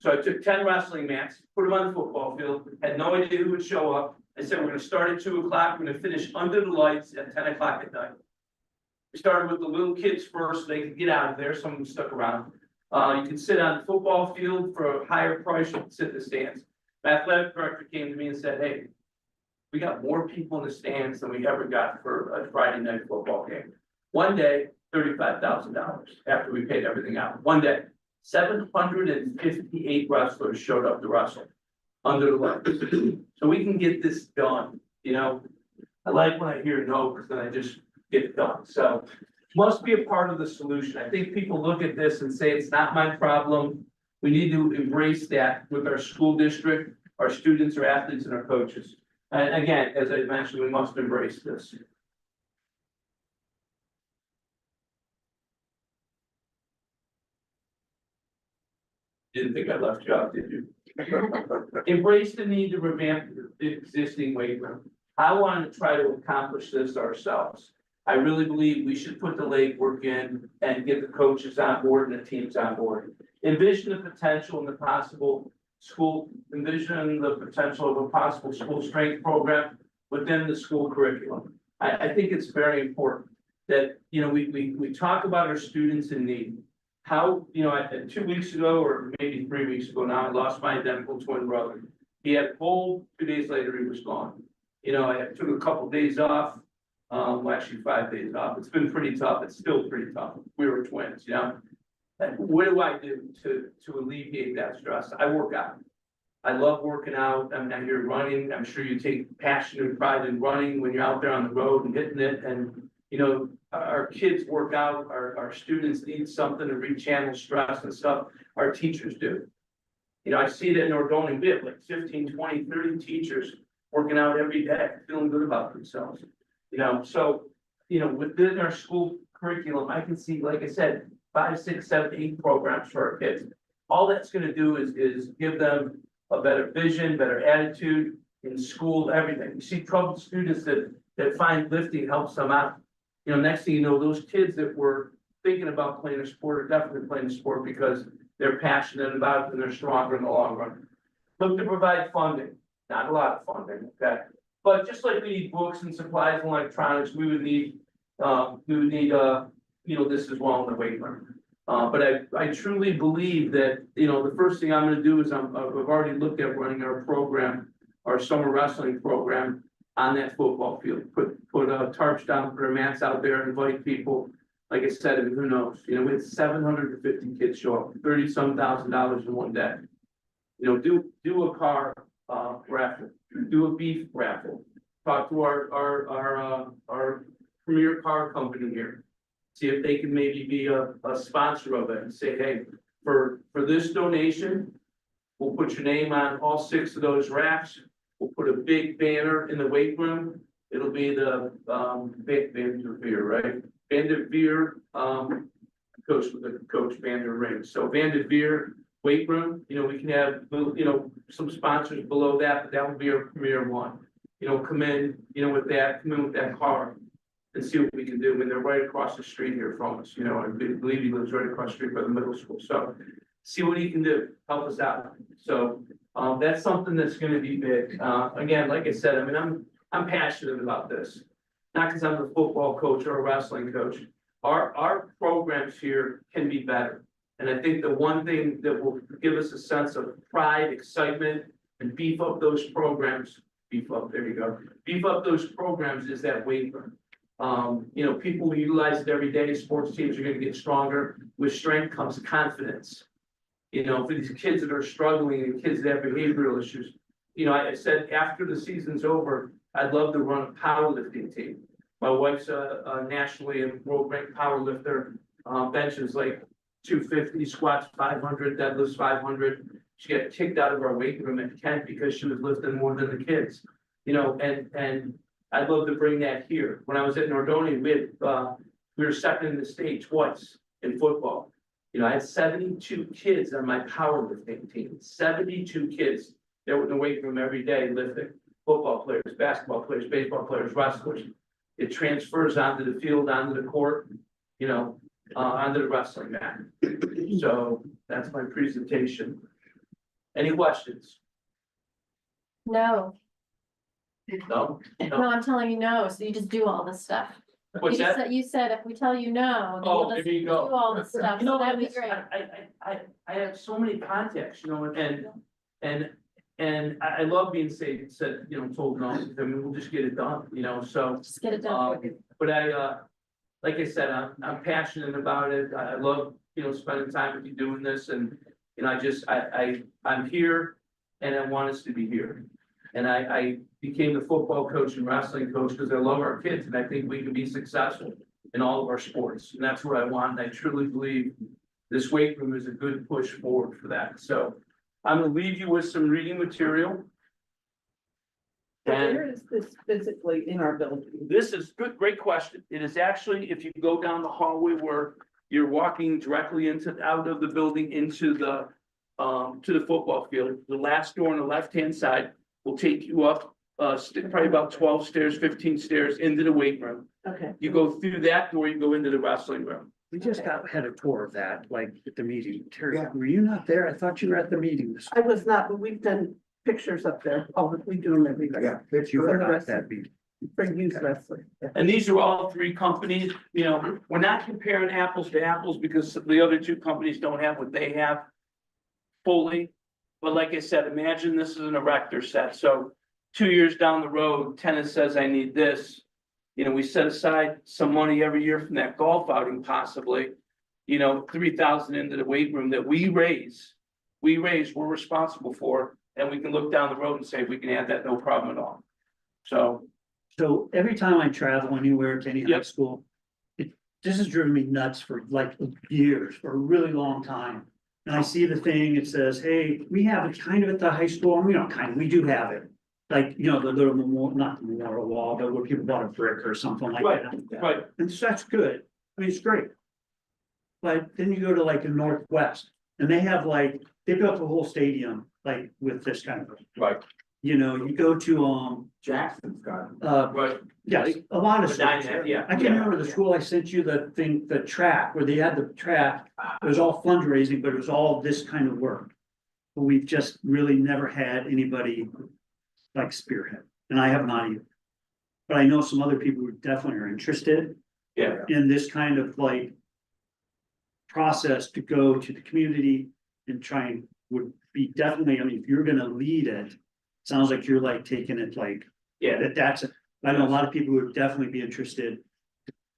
So I took 10 wrestling mats, put them on the football field, had no idea who would show up. I said, we're gonna start at 2 o'clock, we're gonna finish under the lights at 10 o'clock at night. We started with the little kids first, so they could get out of there, some of them stuck around. You can sit on the football field for a higher price, you can sit in the stands. My athletic director came to me and said, hey, we got more people in the stands than we ever got for a Friday night football game. One day, $35,000 after we paid everything out. One day, 758 wrestlers showed up to wrestle under the lights. So we can get this done, you know. I like when I hear no, because then I just get it done. So must be a part of the solution. I think people look at this and say, it's not my problem. We need to embrace that with our school district, our students, our athletes, and our coaches. And again, as I mentioned, we must embrace this. Didn't think I left you out, did you? Embrace the need to revamp the existing weight room. I want to try to accomplish this ourselves. I really believe we should put the legwork in and get the coaches on board and the teams on board. Envision the potential and the possible envision the potential of a possible school strength program within the school curriculum. I think it's very important that, you know, we talk about our students in need. How, you know, 2 weeks ago, or maybe 3 weeks ago now, I lost my identical twin brother. He had a cold, 2 days later, he was gone. You know, I took a couple days off, well, actually 5 days off. It's been pretty tough. It's still pretty tough. We were twins, you know? And what do I do to alleviate that stress? I work out. I love working out. I'm out here running. I'm sure you take passion and pride in running when you're out there on the road and hitting it. And, you know, our kids work out, our students need something to rechannel stress and stuff. Our teachers do. You know, I see it in Ordonez, we have like 15, 20, 30 teachers working out every day, feeling good about themselves. You know, so, you know, within our school curriculum, I can see, like I said, 5, 6, 7, 8 programs for our kids. All that's gonna do is give them a better vision, better attitude in school, everything. You see troubled students that find lifting helps them out. You know, next thing you know, those kids that were thinking about playing a sport are definitely playing a sport because they're passionate about it and they're stronger in the long run. Look to provide funding, not a lot of funding, okay? But just like we need books and supplies and electronics, we would need, you know, this as well in the weight room. But I truly believe that, you know, the first thing I'm gonna do is I've already looked at running our program, our summer wrestling program on that football field. Put tarps down, put our mats out there, invite people. Like I said, and who knows, you know, we had 750 kids show up, $30-some thousand in one day. You know, do a car raffle, do a beef raffle. Talk to our premier car company here. See if they can maybe be a sponsor of it and say, hey, for this donation, we'll put your name on all 6 of those racks. We'll put a big banner in the weight room. It'll be the Vanderveer, right? Vanderveer, coach with the coach Vander Ring. So Vanderveer weight room, you know, we can have, you know, some sponsors below that, but that would be our premier one. You know, come in with that car and see what we can do. I mean, they're right across the street here from us, you know, I believe he lives right across the street by the middle school. So see what he can do, help us out. So that's something that's gonna be big. Again, like I said, I mean, I'm passionate about this. Not because I'm a football coach or a wrestling coach. Our programs here can be better. And I think the one thing that will give us a sense of pride, excitement, and beef up those programs, there you go. Beef up those programs is that weight room. You know, people who utilize it every day, sports teams are gonna get stronger. With strength comes confidence. You know, for these kids that are struggling and kids that have behavioral issues. You know, I said after the season's over, I'd love to run a powerlifting team. My wife's a nationally and world ranked powerlifter, benches like 250, squats 500, deadlifts 500. She got kicked out of our weight room at Kent because she was lifting more than the kids. You know, and I'd love to bring that here. When I was at Nordoni, we were second in the state twice in football. You know, I had 72 kids on my powerlifting team, 72 kids. They were in the weight room every day lifting. Football players, basketball players, baseball players, wrestlers. It transfers onto the field, onto the court, you know, onto the wrestling mat. So that's my presentation. Any questions? No, No? no, I'm telling you no, so you just do all this stuff. What's You just that? said- You said if we tell you no, then Oh, you'll just there you do go. all this stuff, You know, so that'd be listen, great. I have so many contacts, you know, and I love being said, you know, told no, I mean, we'll just get it done, you know, so. Just get it done. But like I said, I'm passionate about it. I love, you know, spending time with you doing this and, you know, I'm here and I want us to be here. And I became the football coach and wrestling coach because I love our kids and I think we can be successful in all of our sports. And that's what I want. And I truly believe this weight room is a good push forward for that. So I'm gonna leave you with some reading material. And Where is this physically in our building? this is good, great question. It is actually, if you go down the hallway where you're walking directly out of the building into the to the football field, the last door on the left-hand side will take you up probably about 12 stairs, 15 stairs into the weight room. Okay. You go through that door, you go into the wrestling room. We just had a tour of that, like at the meeting. Terry, Yeah. were you not there? I thought you were at the meeting. I was not, but we've done pictures up there. Oh, we do them every day. Yeah. You were not at that meeting. For youth wrestling. Yeah. And these are all three companies, you know, we're not comparing apples to apples because the other two companies don't have what they have fully. But like I said, imagine this is an erector set, so 2 years down the road, tennis says I need this. You know, we set aside some money every year from that golf outing possibly, you know, 3,000 into the weight room that we raise. We're responsible for, and we can look down the road and say, we can add that, no problem at all. So, So every time I travel anywhere to any high Yep. school, this has driven me nuts for like years, for a really long time. And I see the thing, it says, hey, we have it kind of at the high school, and we don't kind of, we do have it. Like, you know, the little memorial, not the memorial wall, but where people bought a brick or something like right, that. right, And so that's good. I mean, it's great. But then you go to like the Northwest and they have like, they built a whole stadium, like with this kind of, right, you know, you go to, Jackson's got it. right. yes, a lot of schools. Yeah. I can remember the school I sent you the thing, the track, where they had the track, it was all fundraising, but it was all this kind of work. But we've just really never had anybody like spearhead, and I have not either. But I know some other people who definitely are interested Yeah, in this kind of like process to go to the community and try and would be definitely, I mean, if you're gonna lead it, sounds like you're like taking it like, yeah, I know a lot of people who would definitely be interested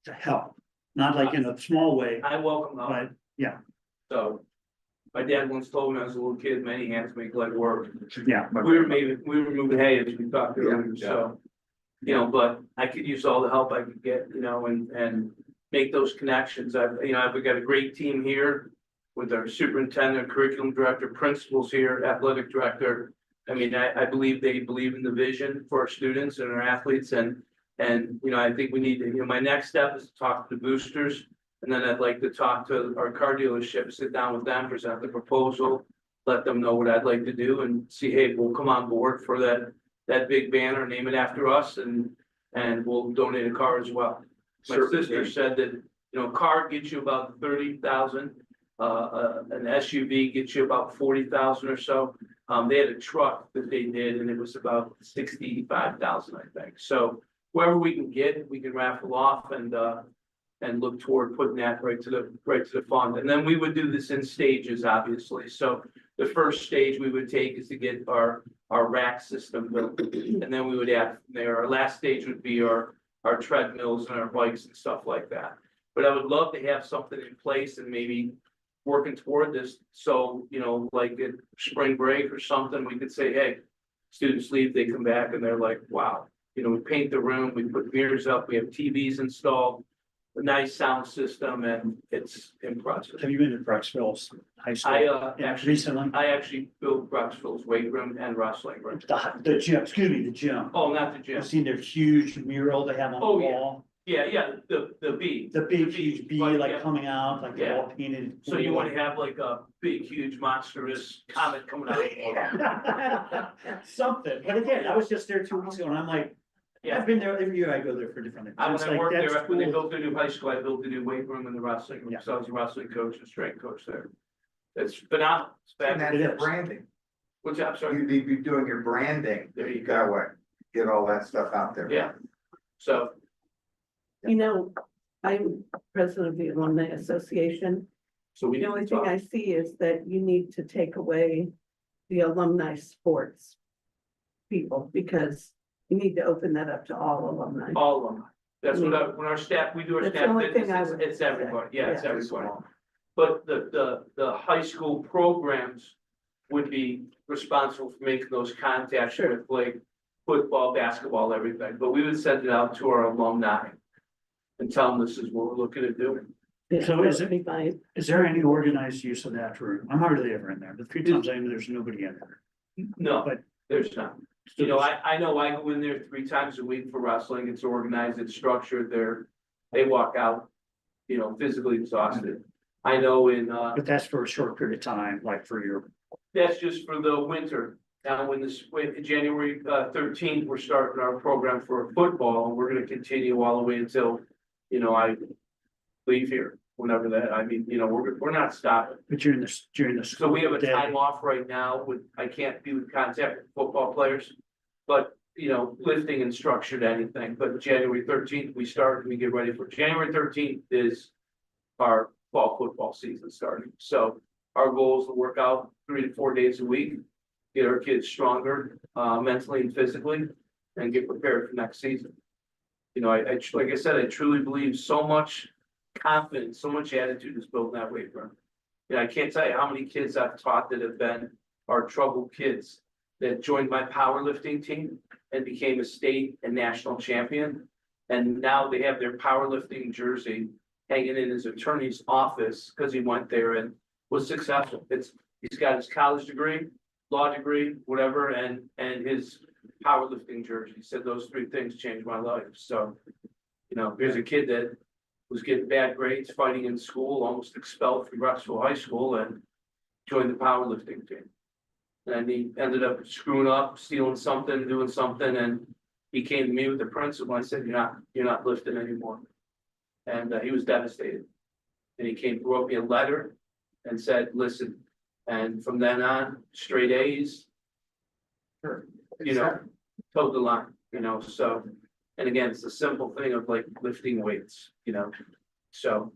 to help, not like in a small way, I welcome them. but yeah, So, my dad once told me when I was a little kid, many hands make light work. yeah. We were moving hay as we talked earlier, so. You know, but I could use all the help I could get, you know, and make those connections. We've got a great team here. With our superintendent, curriculum director, principals here, athletic director. I mean, I believe they believe in the vision for our students and our athletes and, you know, I think we need to, you know, my next step is to talk to the boosters. And then I'd like to talk to our car dealership, sit down with them, present the proposal, let them know what I'd like to do and see, hey, we'll come on board for that big banner, name it after us and we'll donate a car as well. My sister said that, you know, car gets you about 30,000. An SUV gets you about 40,000 or so. They had a truck that they did and it was about 65,000, I think. So whoever we can get, we can raffle off and look toward putting that right to the fund. And then we would do this in stages, obviously. So the first stage we would take is to get our rack system built. And then we would add from there. Our last stage would be our treadmills and our bikes and stuff like that. But I would love to have something in place and maybe working toward this. So, you know, like at spring break or something, we could say, hey, students leave, they come back and they're like, wow, you know, we paint the room, we put mirrors up, we have TVs installed, a nice sound system, and it's impressive. Have you been to Brecksville's high school? Actually, Recently? I built Brecksville's weight room and wrestling room. The gym, excuse me, the gym. Oh, not the gym. I've seen their huge mural they have on the Oh, yeah. wall. Yeah, the B. The big huge bee Right, like yeah. coming out, like they're all painted. So you want to have like a big, huge monstrous comet coming out. Something, but again, I was just there 2 weeks ago and I'm like, Yeah. I've been there every year. I go there for different things. When It's I like, worked that's there, when they cool. built the new high school, I built the new weight room and the wrestling room, Yeah. so I was a wrestling coach and strength coach there. It's phenomenal, it's And fabulous. that's It the is. branding. What's that, sorry? You'd be doing your branding There you that go, way, get all that stuff out there. yeah. So, You know, I'm president of the Alumni Association. we The need only to thing talk. I see is that you need to take away the alumni sports people, because you need to open that up to all alumni. All of them. That's what when our staff, we do our That's the staff only fitness, thing I would it's say. everybody, yeah, it's Yeah. everybody. But the high school programs would be responsible for making those contacts Sure. with like football, basketball, everything, but we would send it out to our alumni. And tell them this is what we're looking to do. So is it- Be fine. Is there any organized use of that room? I'm hardly ever in there, but 3 times I am, there's nobody in there. No, But- there's not. You know, I know I go in there 3 times a week for wrestling. It's organized, it's structured. They walk out, you know, physically exhausted. I know But that's for a short period of time, like for your, that's just for the winter. Now, when January 13th, we're starting our program for football, and we're gonna continue all the way until, I leave here, whenever that, I mean, we're not stopping. But during the. So we have a day- time off right now I can't be with contact with football players. But, lifting and structured anything, but January 13th, we start and we get ready for January 13th is our fall football season starting. So our goal is to work out 3 to 4 days a week, get our kids stronger, mentally and physically, and get prepared for next season. Like I said, I truly believe so much confidence, so much attitude is built in that weight room. I can't tell you how many kids I've taught that have been our troubled kids that joined my powerlifting team and became a state and national champion. And now they have their powerlifting jersey hanging in his attorney's office because he went there and was successful. He's got his college degree, law degree, whatever, and his powerlifting jersey. He said those 3 things changed my life. So, here's a kid that was getting bad grades, fighting in school, almost expelled from Ruxville High School, and joined the powerlifting team. And he ended up screwing up, stealing something, doing something, and he came to me with the principal. I said, you're not lifting anymore. And he was devastated. And he wrote me a letter and said, listen, and from then on, straight A's, towed the line, so. And again, it's a simple thing of like lifting weights, so.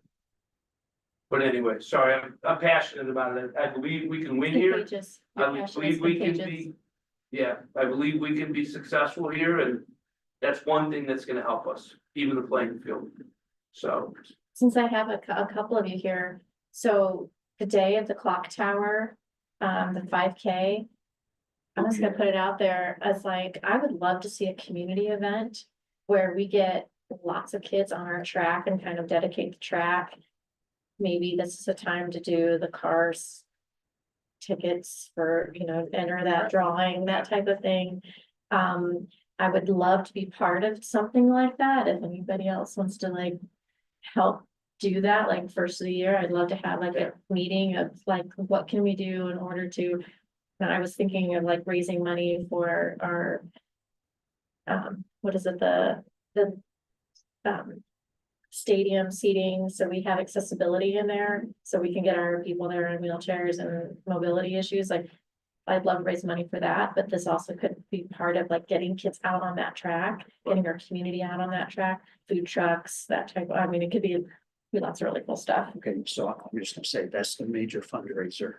But anyway, sorry, I'm passionate about it. I believe we can win here. Contagious. I Your passion is believe we can contagious. be, yeah, I believe we can be successful here, and that's one thing that's gonna help us, even the playing field. So, Since I have a couple of you here, so the day of the clock tower, the 5K. I'm just gonna put it out there as like, I would love to see a community event where we get lots of kids on our track and kind of dedicate the track. Maybe this is a time to do the cars tickets for, enter that drawing, that type of thing. I would love to be part of something like that. If anybody else wants to like help do that, like first of the year, I'd love to have like a meeting of like, what can we do in order to, and I was thinking of like raising money for our, what is it, the stadium seating, so we have accessibility in there, so we can get our people there in wheelchairs and mobility issues, like. I'd love to raise money for that, but this also could be part of like getting kids out on that track, getting our community out on that track, food trucks, that type of, it could be lots of really cool stuff. Okay, so I'm just gonna say that's the major fundraiser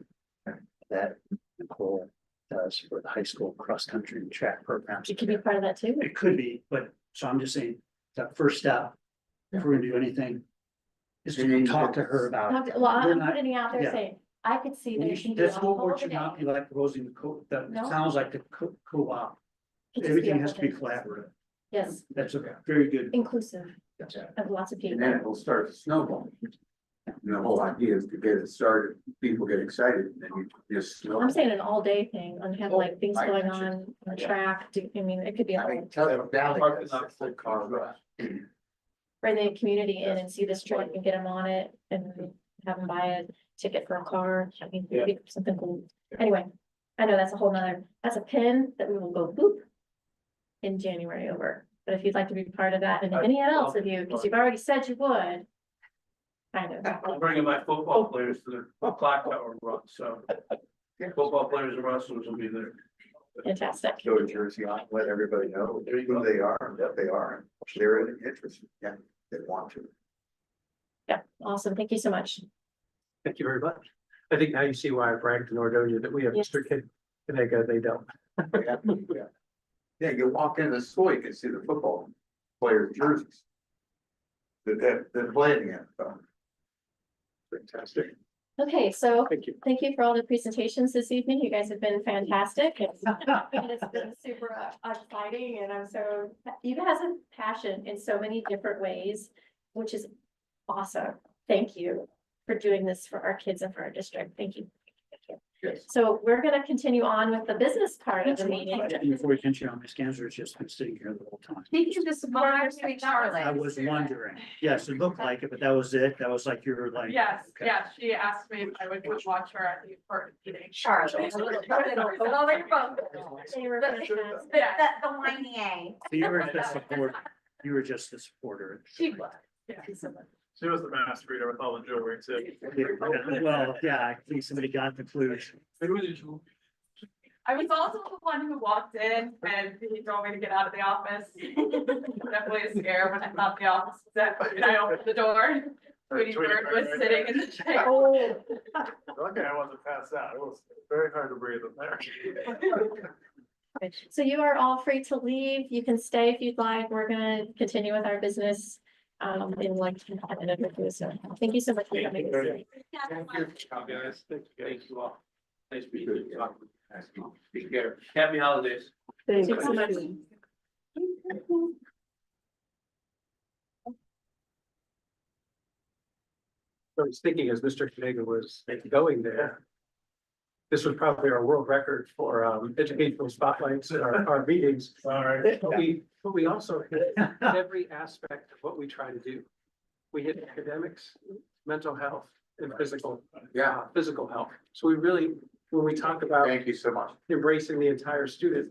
that Nicole does for the high school cross-country and track programs. It could be part of that too. It could be, but, so I'm just saying, that first step, if we're gonna do anything, is to talk to her about. Well, I'm We're not- putting it out there yeah. saying, I could see that. This school board should not be like proposing the that No. sounds like the co-op. Everything has to be collaborative. Yes, That's a very good. inclusive of lots of And people. then it will start to snowball. And the whole idea is to get it started, people get excited, and then you just snowball. I'm saying an all day thing, and have like things I going gotcha. on the track, it could be a I whole, mean, tell them Valley Parking has lot a full car rush. bring the community in and see this track and get them on it and have them buy a ticket for a car. It'd be something cool. Anyway, I know that's a whole nother, that's a pin that we will go boop in January over. But if you'd like to be part of that, and if any else of you, because you've already said you would. Kind of. I'm bringing my football players to the clock tower run, so. Football players and wrestlers will be there. Fantastic. Go to Jersey on, let everybody know who they are and what they are, and they're interested, yeah, they want to. Yeah, awesome. Thank you so much. Thank you very much. I think now you see why I bragged to Nordonia that we have Yes. Mr. Kinega, they don't. Yeah, you walk in the school, you can see the football players' jerseys. They're playing it, so. Fantastic. Okay, so Thank you. thank you for all the presentations this evening. You guys have been fantastic. It's been super exciting, and you guys have passion in so many different ways, which is awesome. Thank you for doing this for our kids and for our district. Thank you. Yes. So we're gonna continue on with the business part of the meeting. Before we continue on, Ms. Ganser's just been sitting here the whole time. Thank you to support our sweet Charlotte. I was wondering, yes, it looked like it, but that was it, that was like you were like. Yes, okay. yes, she asked me if I would come watch her at the important meeting. Charlotte. With all their phone. They were gonna ask- The whiny A. So you were just support, you were just a supporter. She was, yeah. She was the master reader with all the jewelry too. Well, yeah, I think somebody got the clue. I was also the one who walked in and he told me to get out of the office. Definitely a scare when I thought the office was empty and I opened the door. Tweety Bird was sitting in the chair. Lucky I wasn't passed out. It was very hard to breathe in there. So you are all free to leave. You can stay if you'd like. We're gonna continue with our business. In like a minute or two. So thank you so much for coming. Thank you, guys. Thank you all. Nice meeting you. Take care. Happy holidays. Thank Thanks so much. you. I was thinking as Mr. Kanaga was going there. This was probably our world record for educational spotlights in our meetings. All right. But we also hit every aspect of what we try to do. We hit academics, mental health, and physical health. So we really, when we talk about Thank you so much. embracing the entire student,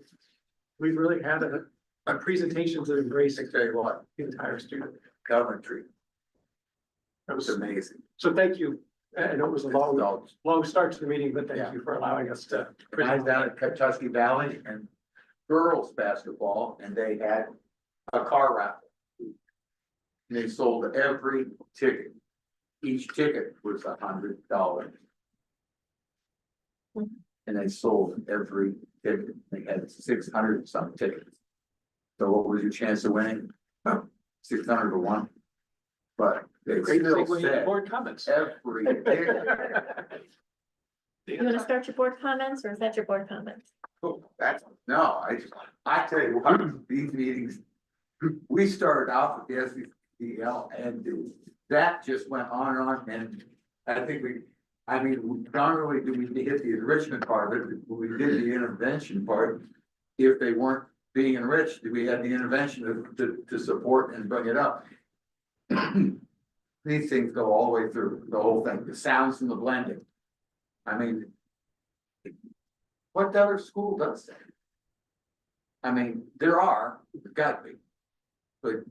we really had a presentation to embrace I tell you what, the entire student. Coventry, That that was was, amazing. so thank you. I know it was a long, Adults. long start to the meeting, but Yeah. thank you for allowing us to. And I was down at Kentucky Valley and girls basketball, and they had a car raffle. And they sold every ticket. Each ticket was $100. And they sold every ticket. They had 600 some tickets. So what was your chance of winning? 600 to 1. But they Great still segue into said board comments. every ticket. You wanna start your board comments or is that your board comments? That's, no, I tell you what, these meetings, we started off with the SEL and that just went on and on, and I think not only do we hit the enrichment part of it, we did the intervention part. If they weren't being enriched, we had the intervention to support and bring it up. These things go all the way through the whole thing, the sounds and the blending. I mean, what other school does that? I mean, there gotta be. But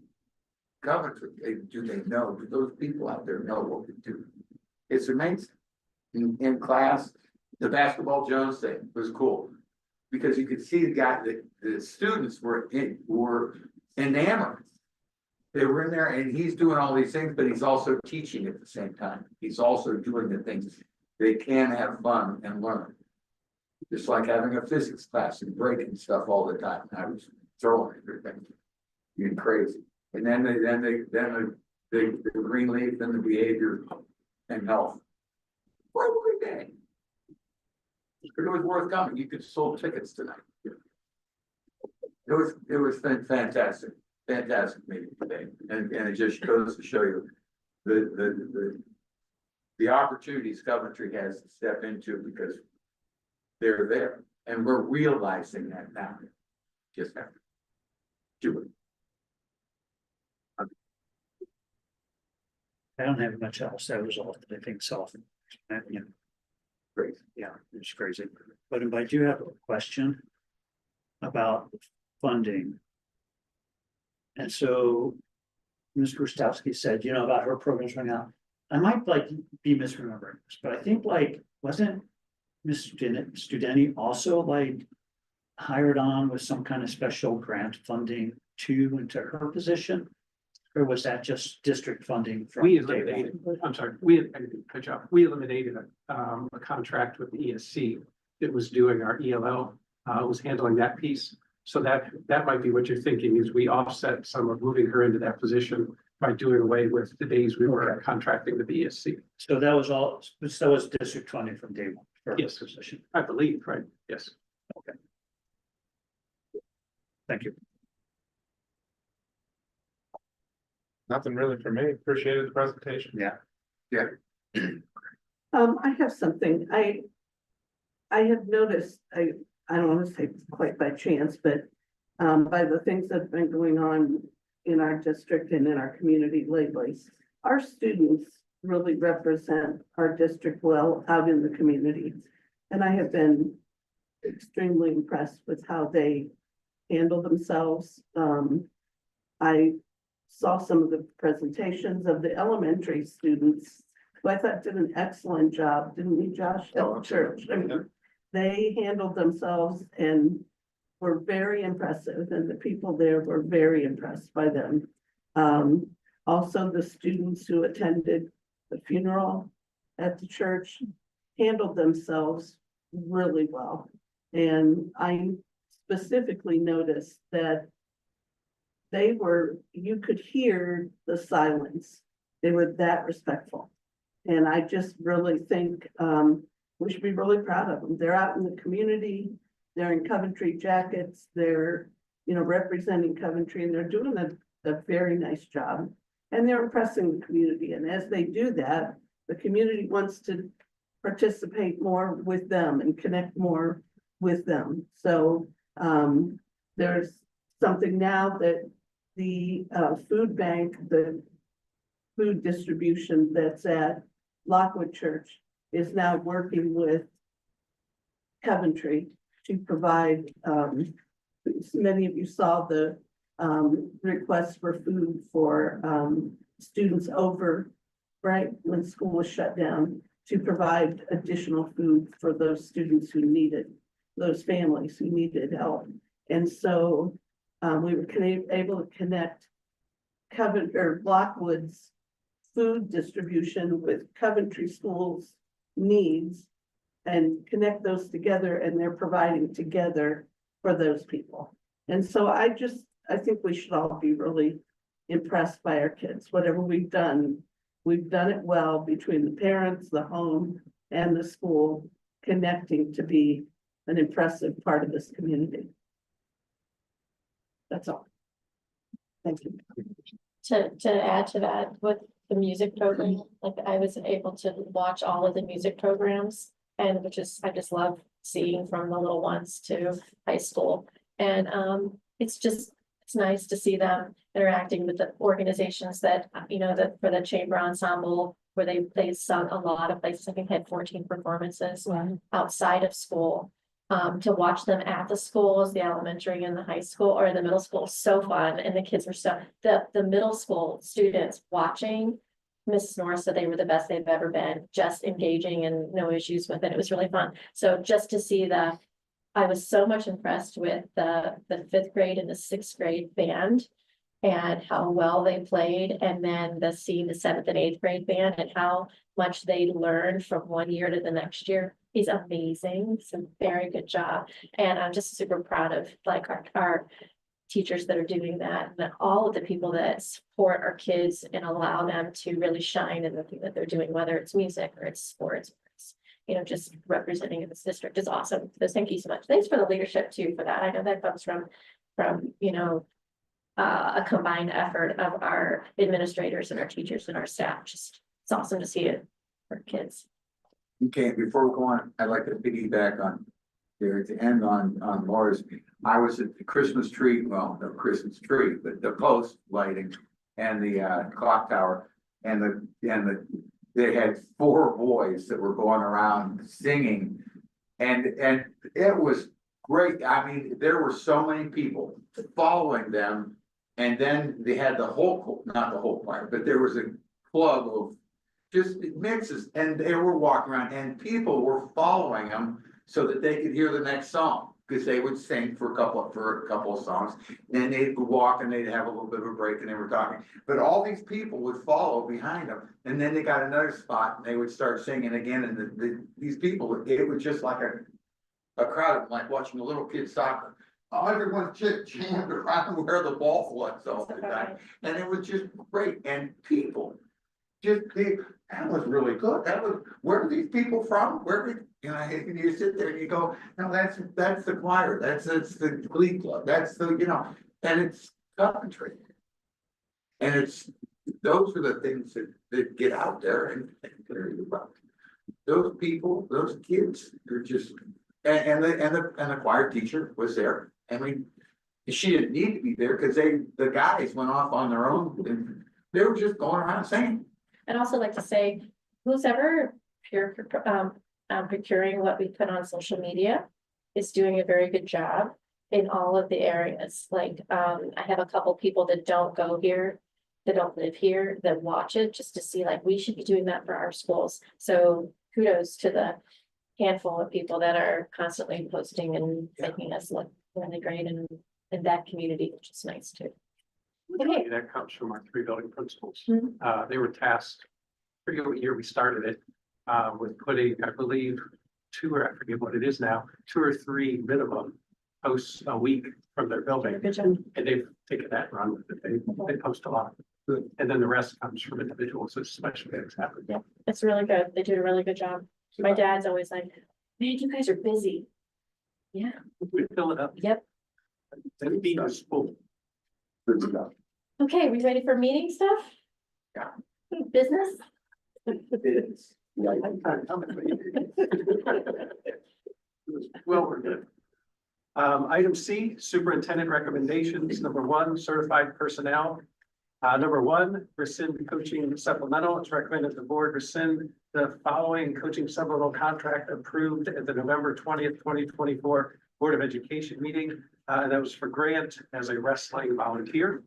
Coventry, do they know, do those people out there know what to do? It's amazing. In class, the basketball Jones thing was cool. Because you could see the students were enamored. They were in there and he's doing all these things, but he's also teaching at the same time. He's also doing the things they can have fun and learn. Just like having a physics class and breaking stuff all the time. I was throwing everything. You're crazy. And then the green leaf and the behavior and health. Every day. It was worth coming. You could sold tickets tonight. It was fantastic meeting today. And it just goes to show you the opportunities Coventry has to step into because they're there and we're realizing that now. Just have to do it. I don't have much else. That was all that I think self. Great. Yeah, it's crazy. But I do have a question about funding. And so Ms. Grustowski said, about her programs right now. I might be misremembering this, but I think wasn't Ms. Studenti also hired on with some kind of special grant funding into her position? Or was that just district funding from? We day one? eliminated, I'm sorry, good job. We eliminated a contract with the ESC that was doing our ELL, was handling that piece. So that might be what you're thinking is we offset some of moving her into that position by doing away with the days we were contracting with the ESC. So that was all, that was district funding from day one for her Yes. position. I believe, right? Yes. Thank you. Nothing really for me. Appreciated the presentation. Yeah. Yeah. I have something, I have noticed, I don't want to say quite by chance, but by the things that have been going on in our district and in our community lately, our students really represent our district well out in the community. And I have been extremely impressed with how they handle themselves. I saw some of the presentations of the elementary students, who I thought did an excellent job, didn't you, Josh, at the church? I mean, they handled themselves and were very impressive, and the people there were very impressed by them. Also, the students who attended the funeral at the church handled themselves really well. And I specifically noticed that you could hear the silence. They were that respectful. And I just really think, we should be really proud of them. They're out in the community, they're in Coventry jackets, they're, representing Coventry, and they're doing a very nice job. And they're impressing the community. And as they do that, the community wants to participate more with them and connect more with them. So, there's something now that the food bank, the food distribution that's at Lockwood Church is now working with Coventry to provide, many of you saw the requests for food for students over, right, when school was shut down, to provide additional food for those students who needed, those families who needed help. And so we were able to connect Lockwood's food distribution with Coventry Schools' needs and connect those together, and they're providing together for those people. And so I think we should all be really impressed by our kids. Whatever we've done it well between the parents, the home, and the school, connecting to be an impressive part of this community. That's all. Thank you. To add to that, with the music program, like I was able to watch all of the music programs, and I just love seeing from the little ones to high school. And it's nice to see them interacting with the organizations that, for the chamber ensemble, where they sung a lot of places. I think had 14 performances outside of school. To watch them at the schools, the elementary and the high school or the middle school, so fun. And the kids were the middle school students watching Mrs. Norris said they were the best they've ever been, just engaging and no issues with it. It was really fun. So just to see I was so much impressed with the 5th grade and the 6th grade band and how well they played. And then the 7th and 8th grade band and how much they learned from one year to the next year is amazing. It's a very good job. And I'm just super proud of like our teachers that are doing that, and all of the people that support our kids and allow them to really shine in the thing that they're doing, whether it's music or it's sports, or it's, just representing in this district is awesome. So thank you so much. Thanks for the leadership too for that. I know that comes from a combined effort of our administrators and our teachers and our staff. Just it's awesome to see it for kids. Okay, before we go on, I'd like to piggyback on there to end on Laura's. I was at the Christmas tree, well, the Christmas tree, but the post lighting and the clock tower and they had 4 boys that were going around singing, and it was great. I mean, there were so many people following them, and then they had not the whole choir, but there was a club of just mixes, and they were walking around, and people were following them so that they could hear the next song, because they would sing for a couple of songs, then they'd walk and they'd have a little bit of a break and they were talking. But all these people would follow behind them, and then they got another spot and they would start singing again. And these people, it was just like a crowd of like watching a little kid soccer. Oh, everyone jammed around where the ball was all the time, and it was just great. And people, that was really good. Where are these people from? You sit there and you go, no, that's the choir, that's the glee club, that's and it's Coventry. And those are the things that get out there and carry you up. those people, those kids, they're just, and the choir teacher was there. I mean, she didn't need to be there because the guys went off on their own and they were just going around singing. I'd also like to say, who's ever procuring what we put on social media is doing a very good job in all of the areas. Like, I have a couple people that don't go here, that don't live here, that watch it just to see, like, we should be doing that for our schools. So kudos to the handful of people that are constantly posting and making us look really great in that community, which is nice too. Okay. That comes from our 3 building principals. Mhm. They were tasked, I forget what year we started it, with putting, I believe, 2 or I forget what it is now, 2 or 3 minimum posts a week from their building. Good job. And they've taken that and run with it. They post a lot. And then the rest comes from individuals, especially things happen. Yeah, it's really good. They do a really good job. My dad's always like, man, you guys are busy. Yeah, We fill it up. yep. The feed is full. Good stuff. Okay, we ready for meeting stuff? Yeah. Business? It is. Well, we're good. Item C, superintendent recommendations. Number 1, certified personnel. Number 1, rescind coaching supplemental. It's recommended the board rescind the following coaching supplemental contract approved at the November 20th, 2024 Board of Education meeting. And that was for Grant as a wrestling volunteer.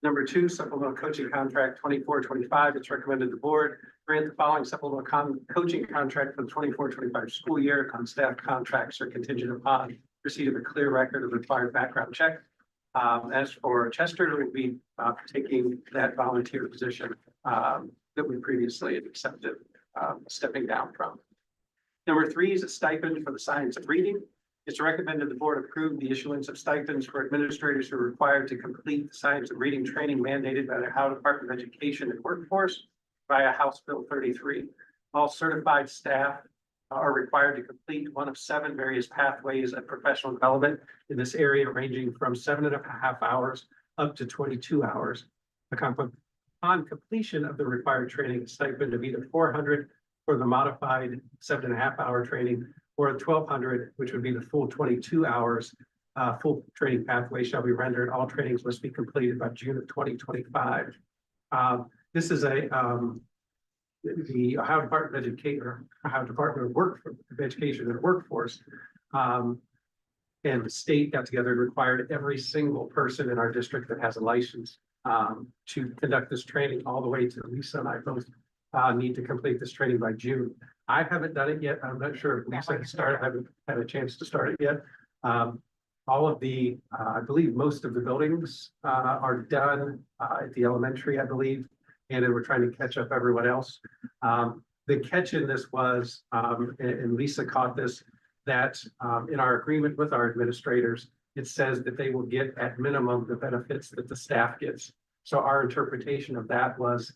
Number 2, supplemental coaching contract 24-25. It's recommended the board grant the following supplemental coaching contract for the 24-25 school year. On-staff contracts are contingent upon receipt of a clear record of required background check. As for Chester, we'll be taking that volunteer position that we previously had accepted, stepping down from. Number 3 is a stipend for the science of reading. It's recommended the board approve the issuance of stipends for administrators who are required to complete the science of reading training mandated by the Ohio Department of Education and Workforce via House Bill 33. All certified staff are required to complete one of 7 various pathways of professional development in this area, ranging from 7.5 hours up to 22 hours. Upon completion of the required training, a stipend of either 400 for the modified 7.5 hour training or 1,200, which would be the full 22 hours. Full training pathway shall be rendered. All trainings must be completed by June of 2025. This is the Ohio Department of Education, Ohio Department of Education and Workforce, and the state got together and required every single person in our district that has a license to conduct this training, all the way to Lisa and I both need to complete this training by June. I haven't done it yet. I'm not sure if Lisa has started. I haven't had a chance to start it yet. All of the, I believe most of the buildings are done at the elementary, I believe, and then we're trying to catch up everyone else. The catch in this was, and Lisa caught this, that in our agreement with our administrators, it says that they will get at minimum the benefits that the staff gets. So our interpretation of that was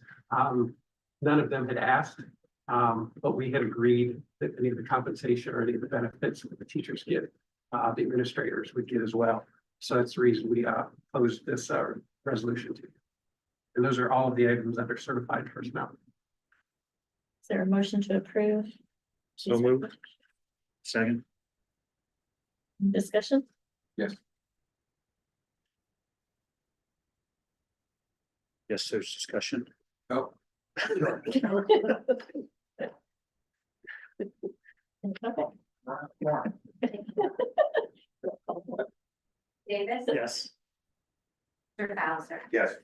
none of them had asked, but we had agreed that any of the compensation or any of the benefits that the teachers get, the administrators would get as well. So that's the reason we posed this resolution to you. And those are all of the items that are certified personnel. Is there a motion to approve? So moved. Second. Discussion? Yes. Yes, there's discussion. Oh. Davis. Yes. Mr. Bowser. Yes.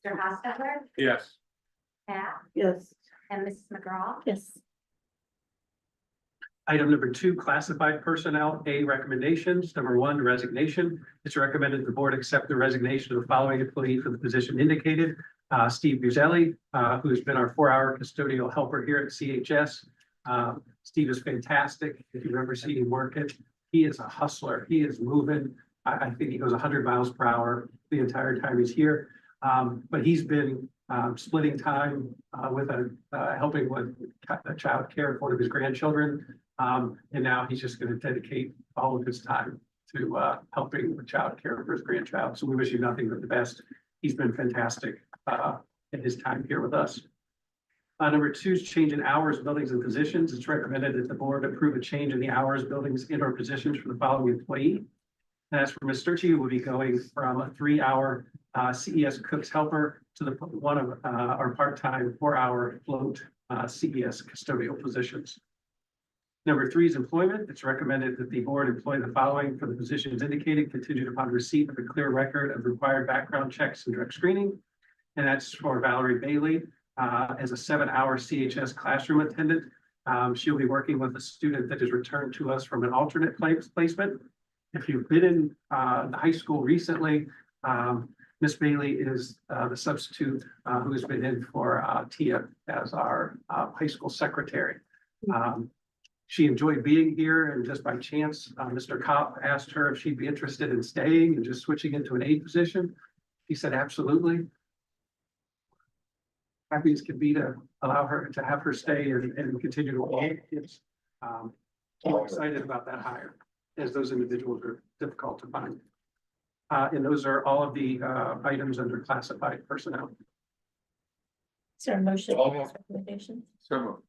Mr. Hostetler. Yes. Pat Yes, and Mrs. McGraw. Yes. Item number 2, classified personnel, A, recommendations. Number 1, resignation. It's recommended the board accept the resignation of the following employee for the position indicated. Steve Buzelli, who has been our 4-hour custodial helper here at CHS. Steve is fantastic. If you've ever seen him work it, he is a hustler. He is moving. I think he goes 100 miles per hour the entire time he's here. But he's been splitting time with helping with child care for one of his grandchildren. And now he's just going to dedicate all of his time to helping with child care for his grandchild. So we wish you nothing but the best. He's been fantastic in his time here with us. Number two is change in hours, buildings and positions. It's recommended that the board approve a change in the hours, buildings and or positions for the following employee. And as for Ms. Sturkey, we'll be going from a 3-hour CES cook's helper to the one of our part-time 4-hour float CES custodial positions. Number three is employment. It's recommended that the board employ the following for the positions indicated contingent upon receipt of a clear record of required background checks and drug screening. And that's for Valerie Bailey as a 7-hour CHS classroom attendant. She'll be working with a student that is returned to us from an alternate placement. If you've been in the high school recently, Miss Bailey is the substitute who has been in for Tia as our high school secretary. She enjoyed being here, and just by chance, Mr. Kopp asked her if she'd be interested in staying and just switching into an aide position. She said, absolutely. Happy as can be to allow her to have her stay and continue to work. It's I'm excited about that hire, as those individuals are difficult to find. And those are all of the items under classified personnel. Is there a motion Oh, for this recommendation? So moved.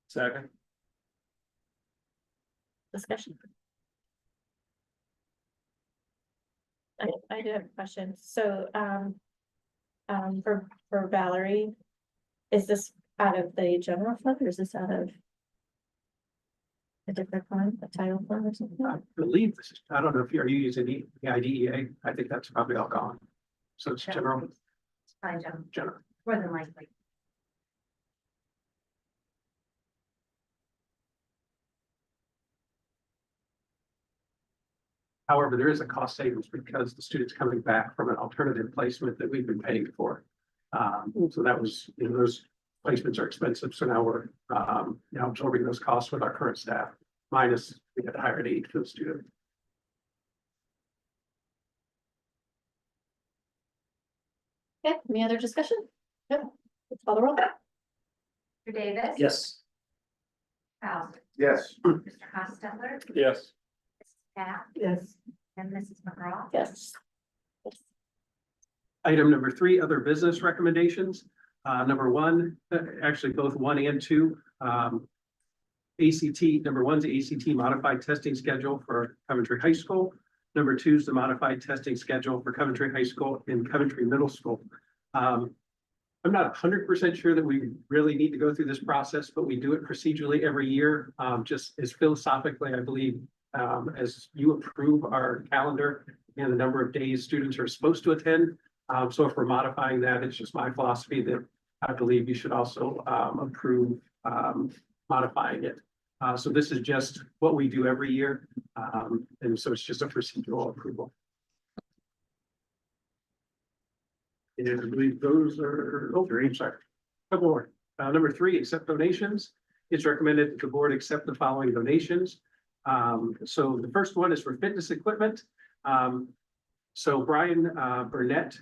Second. Discussion. I do have a question. So, for Valerie, is this out of the general fund or is this out of a different fund, a title fund or something? I believe this is, I don't know if are you using the IDEA? I think that's probably all gone. So it's general. Fine, General. more than likely. However, there is a cost savings because the student's coming back from an alternative placement that we've been paying for. So that was, those placements are expensive. So now we're now absorbing those costs with our current staff, minus we had to hire an aide for the student. Okay, any other discussion? No, let's call the roll. Mr. Davis. Yes. Bowser. Yes. Mr. Hostetler. Yes. Mrs. Pat Yes. and Mrs. McGraw. Yes. Item number three, other business recommendations. Number one, actually both 1 and 2. ACT, number one's the ACT modified testing schedule for Coventry High School. Number two is the modified testing schedule for Coventry High School and Coventry Middle School. I'm not 100% sure that we really need to go through this process, but we do it procedurally every year. Just as philosophically, I believe, as you approve our calendar and the number of days students are supposed to attend. So if we're modifying that, it's just my philosophy that I believe you should also approve modifying it. So this is just what we do every year. And so it's just a procedural approval. And I believe those are, oh, I'm sorry. Couple more. Number 3, accept donations. It's recommended that the board accept the following donations. So the first one is for fitness equipment. So Brian Burnett,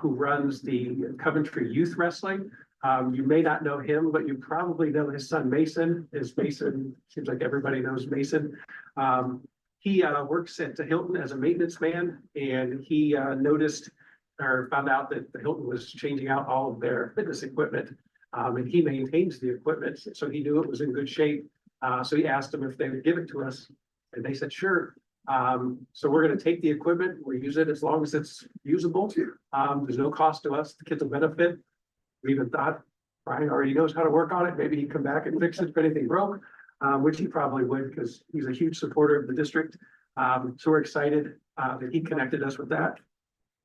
who runs the Coventry Youth Wrestling. You may not know him, but you probably know his son Mason. Mason, seems like everybody knows Mason. He works at the Hilton as a maintenance man, and he noticed or found out that the Hilton was changing out all of their fitness equipment. And he maintains the equipment, so he knew it was in good shape. So he asked them if they would give it to us, and they said, sure. So we're going to take the equipment, we use it as long as it's usable. There's no cost to us, the kids will benefit. We even thought Brian already knows how to work on it, maybe he'd come back and fix it if anything broke, which he probably would because he's a huge supporter of the district. So we're excited that he connected us with that.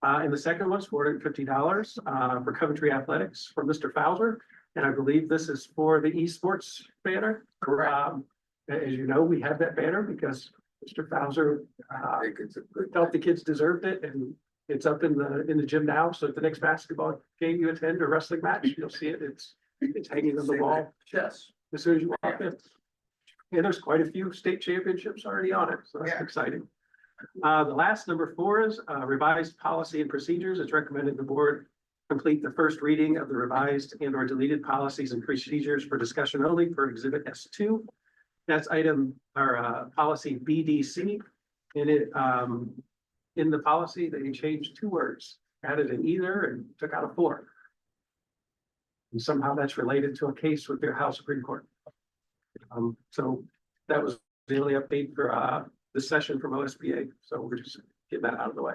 And the second one's $450 for Coventry Athletics from Mr. Fowler. And I believe this is for the esports banner. Correct. As you know, we have that banner because Mr. Fowler felt the kids deserved it, and it's up in the gym now. So at the next basketball game you attend or wrestling match, you'll see it. It's hanging on the wall. Yes. As soon as you walk in. And there's quite a few state championships already on it, so that's exciting. The last number 4 is revised policy and procedures. It's recommended the board complete the first reading of the revised and or deleted policies and procedures for discussion only for exhibit S2. That's item or policy BDC. And it in the policy they changed 2 words, added an either and took out a 4. And somehow that's related to a case with the House Supreme Court. So that was the only update for the session from OSBA, so we're just getting that out of the way.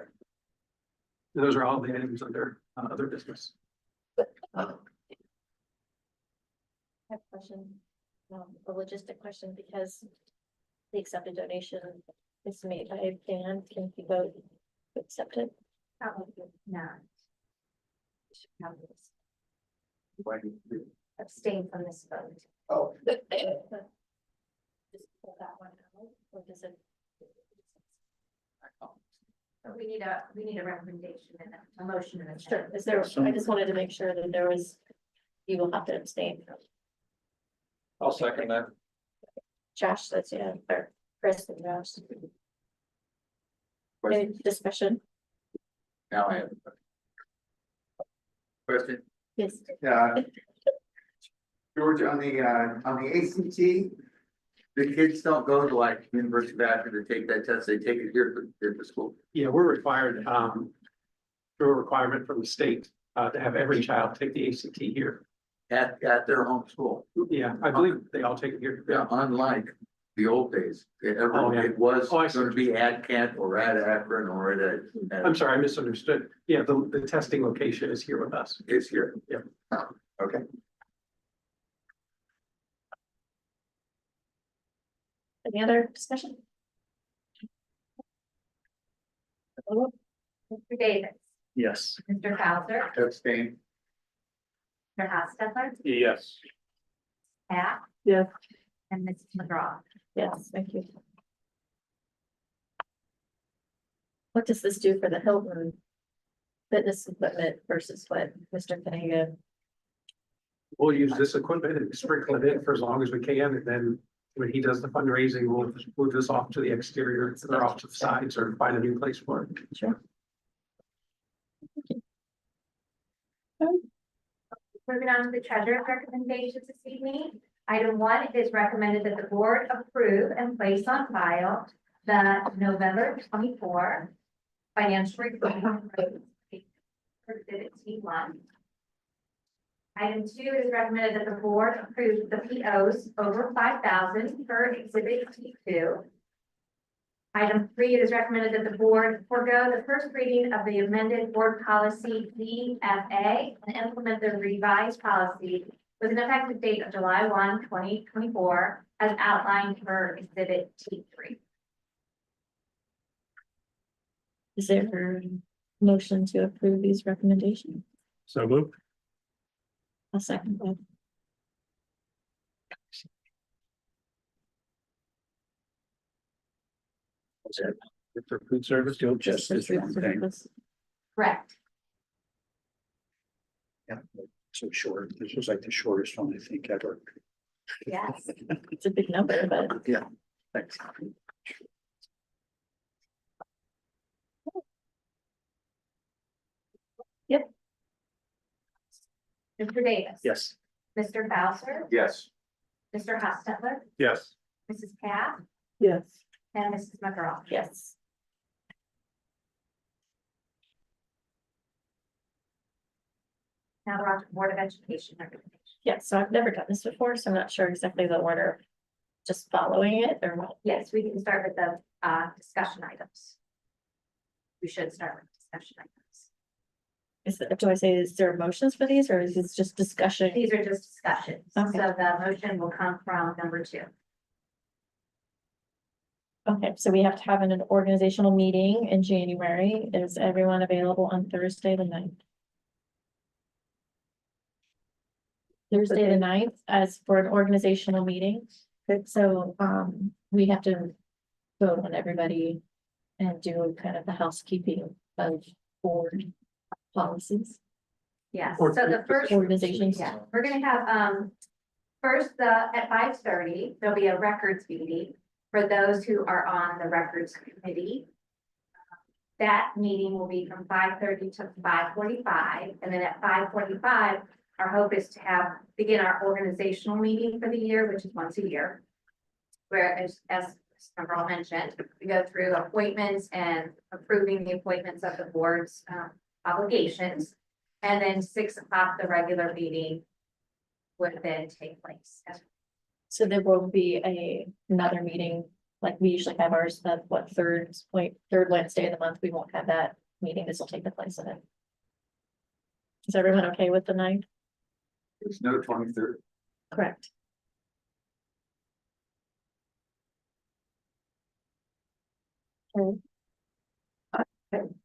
And those are all the items under other business. I have a question, a logistic question, because the accepted donation is made by Dan, can he vote to accept it? Probably not. Why do you- Abstain from this vote. Oh, Just pull that one out, or does it? But we need a recommendation and a motion and a. Sure, is there, I just wanted to make sure that there was, you will have to abstain. I'll second that. Josh, that's, yeah, or Chris and Josh. Any question, discussion? now I have. a Question, Yes. George, on the ACT, the kids don't go to like University of Akron to take that test, they take it here at the school. Yeah, we're required, through a requirement from the state, to have every child take the ACT here. At their home school. Yeah, I believe they all take it here. Yeah, unlike the old days, Oh, yeah. it was Oh, I see. gonna be at Kent or at Akron or at I'm sorry, I misunderstood. Yeah, the testing location is here with us. is here. Yep. Okay. Any other discussion? Mr. Davis, Yes. Mr. Bowser, Abstain. Mr. Hostetler, Yes. Pat, Yes. and Mrs. McGraw. Yes, thank you. What does this do for the Hilton fitness equipment versus what Mr. Kaniga? We'll use this equipment and sprinkle it in for as long as we can, and then when he does the fundraising, we'll move this off to the exterior or off to the sides or find a new place for it. Sure. Moving on to the treasurer's recommendations this evening. Item 1, it is recommended that the board approve and place on file the November 24 financial report for exhibit T1. Item 2, it is recommended that the board approve the POs over 5,000 for exhibit T2. Item 3, it is recommended that the board forego the first reading of the amended board policy DFA and implement the revised policy with an effective date of July 1, 2024, as outlined for exhibit T3. Is there a motion to approve these recommendations? So moved. I'll second that. For food service. Still just this one thing. Correct. Yeah, so short. This was like the shortest one I think ever. Yes. It's a big number, but Yeah, thanks. Mr. Davis. Yes. Mr. Bowser. Yes. Mr. Hostetler. Yes. Mrs. Pat. Yes. And Mrs. McGraw. yes. Now we're on to Board of Education recommendations. Yeah, so I've never done this before, so I'm not sure exactly the order. Just following it or what? Yes, we can start with the discussion items. We should start with discussion items. Do I say, is there motions for these or is this just discussion? These are just discussions. Okay. So the motion will come from number 2. Okay, so we have to have an organizational meeting in January. Is everyone available on Thursday the 9th? Thursday the 9th as for an organizational meeting. So we have to vote on everybody and do kind of the housekeeping of board policies. Yes, Or- so the first. Organizations. Yeah, we're gonna have, first, at 5:30, there'll be a records meeting for those who are on the records committee. That meeting will be from 5:30 to 5:45, and then at 5:45, our hope is to begin our organizational meeting for the year, which is once a year. Where, as several mentioned, we go through appointments and approving the appointments of the board's obligations. And then 6 o'clock, the regular meeting, would then take place. So there will be another meeting, like we usually have ours, the third Wednesday of the month, we won't have that meeting, this will take the place of it. Is everyone okay with the 9th? There's no 23rd. Correct.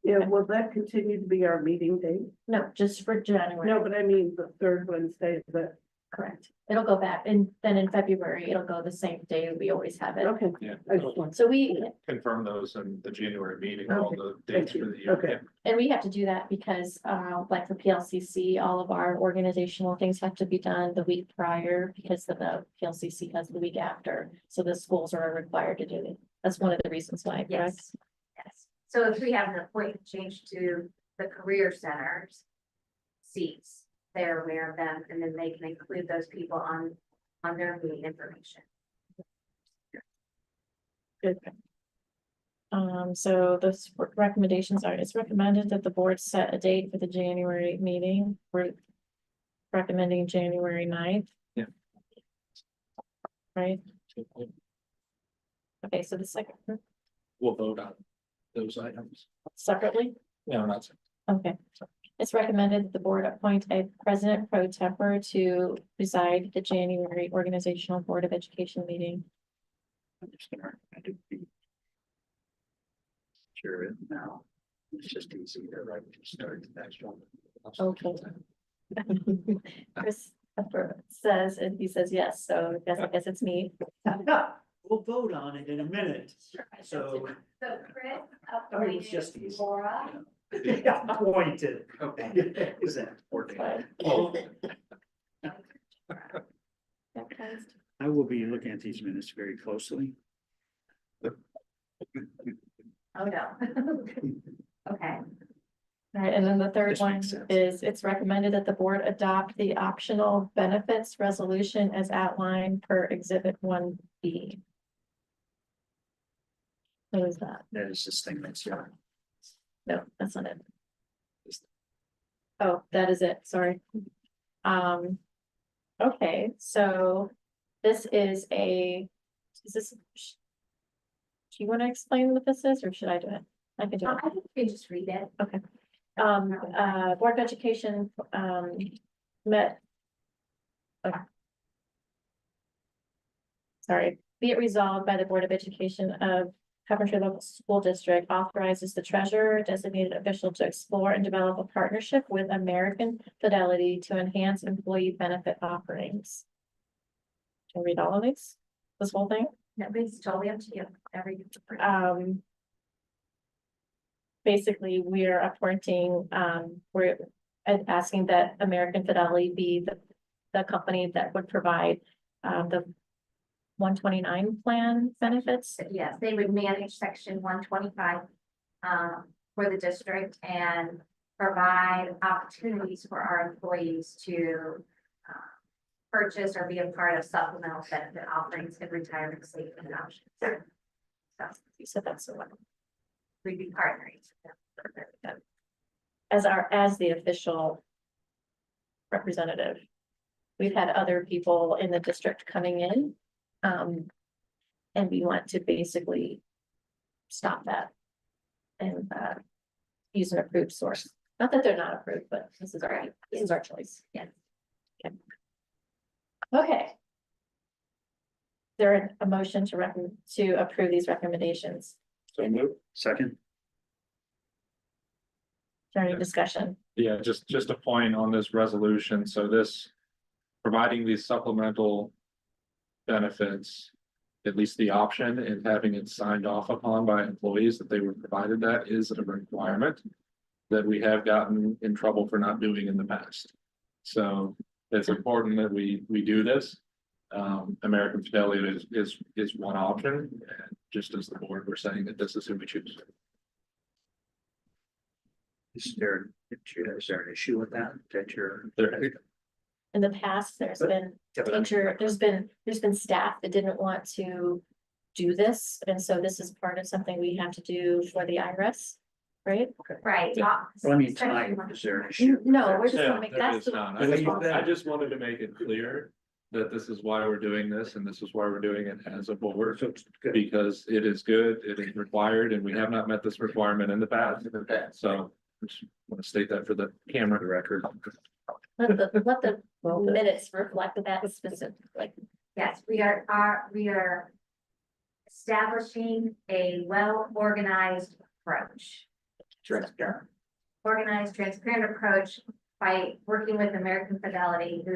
Yeah, will that continue to be our meeting date? No, just for January. No, but I mean, the third Wednesday, but, Correct. It'll go back, and then in February, it'll go the same day we always have it. okay. Yeah. I just want, So we, Confirm those in the January meeting, all Okay, the dates thank for you. the year. Okay. and we have to do that because, like for PLCC, all of our organizational things have to be done the week prior because the PLCC has the week after. So the schools are required to do it. That's one of the reasons why, correct? Yes. Yes. So if we have an appointment change to the career centers seats, they're aware of them, and then they can include those people on their meeting information. Good. So the recommendations are, it's recommended that the board set a date for the January meeting. We're recommending January 9th. Yeah. Right? Okay, so the second, We'll vote on those items. separately? No, not. Okay. It's recommended that the board appoint a president pro tempore to preside the January organizational board of education meeting. I'm just gonna, I do. Sure, it now, it's just easy to write, start the next one. Okay. Chris says, and he says yes, so I guess it's me. We'll vote on it in a minute, so. So Chris Oh, it's just appointed easy. Laura. Yeah, appointed. Okay. Is that important? Baptized. I will be looking at these minutes very closely. Oh, no. Okay. All right, and then the third This one makes sense. is, it's recommended that the board adopt the optional benefits resolution as outlined per exhibit 1B. What is that? That is this thing that's, yeah. No, that's not it. Oh, that is it, sorry. Okay, so this is is this? Do you want to explain what this is, or should I do it? I can do it. I think you can just read it. Board of Education, met. Okay. Sorry, be it resolved by the Board of Education of Coventry Local School District authorizes the treasurer designated official to explore and develop a partnership with American Fidelity to enhance employee benefit offerings. Can I read all of these? This whole thing? No, it's totally up to you. Basically, we are appointing, we're asking that American Fidelity be the company that would provide, the 129 plan benefits. Yes, they would manage section 125 for the district and provide opportunities for our employees to purchase or be a part of supplemental benefit offerings and retirement savings options. So You said that's the one. we'd be partnering. As the official representative. We've had other people in the district coming in. And we want to basically stop that. And use an approved source. Not that they're not approved, but this is our choice. Yes. Okay. There a motion to approve these recommendations? So move. Second, Is there any discussion? Yeah, just a point on this resolution, so this, providing these supplemental benefits. At least the option and having it signed off upon by employees that they were provided, that is a requirement. That we have gotten in trouble for not doing in the past. So it's important that we do this. American Fidelity is one option, and just as the board were saying that this is who we choose. is there an issue with that, There, In the past, there's been there's been staff that didn't want to do this, and so this is part of something we have to do for the IRS. right? Right. Well, I mean, tonight, is there an issue? No, we're just Yeah, gonna make, there that's is the. none. that's I just wanted to make it clear that this is why we're doing this and this is why we're doing it as a board. So it's good. Because it is good, it is required, and we have not met this requirement in the past. So I just want to state that for the camera record. Let the minutes reflect that specifically. Yes, we are establishing a well-organized approach. Transparent. Organized, transparent approach by working with American Fidelity, who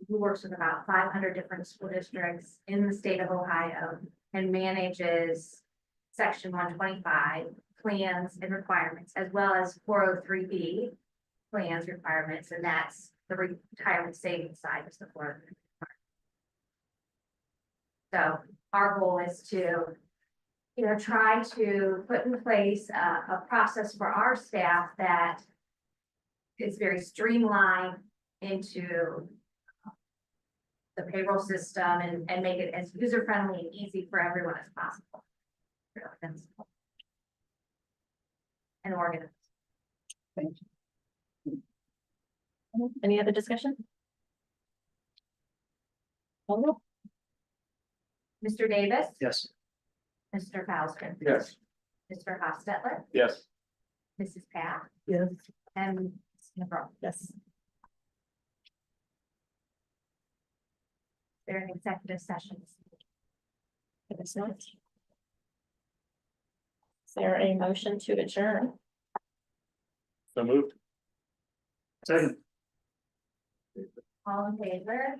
works with about 500 different school districts in the state of Ohio and manages section 125 plans and requirements, as well as 403B plans requirements, and that's the retirement savings side is the 403. So our goal is to, try to put in place a process for our staff that is very streamlined into the payroll system and make it as user-friendly and easy for everyone as possible. And organized. Any other discussion? Oh, Mr. Davis? Yes. Mr. Fauster? Yes. Mr. Hostetler? Yes. Mrs. Pat? Yes, And Ms. Cabral? yes. They're in executive sessions. It is not. Is there a motion to adjourn? So moved. Second. All in favor?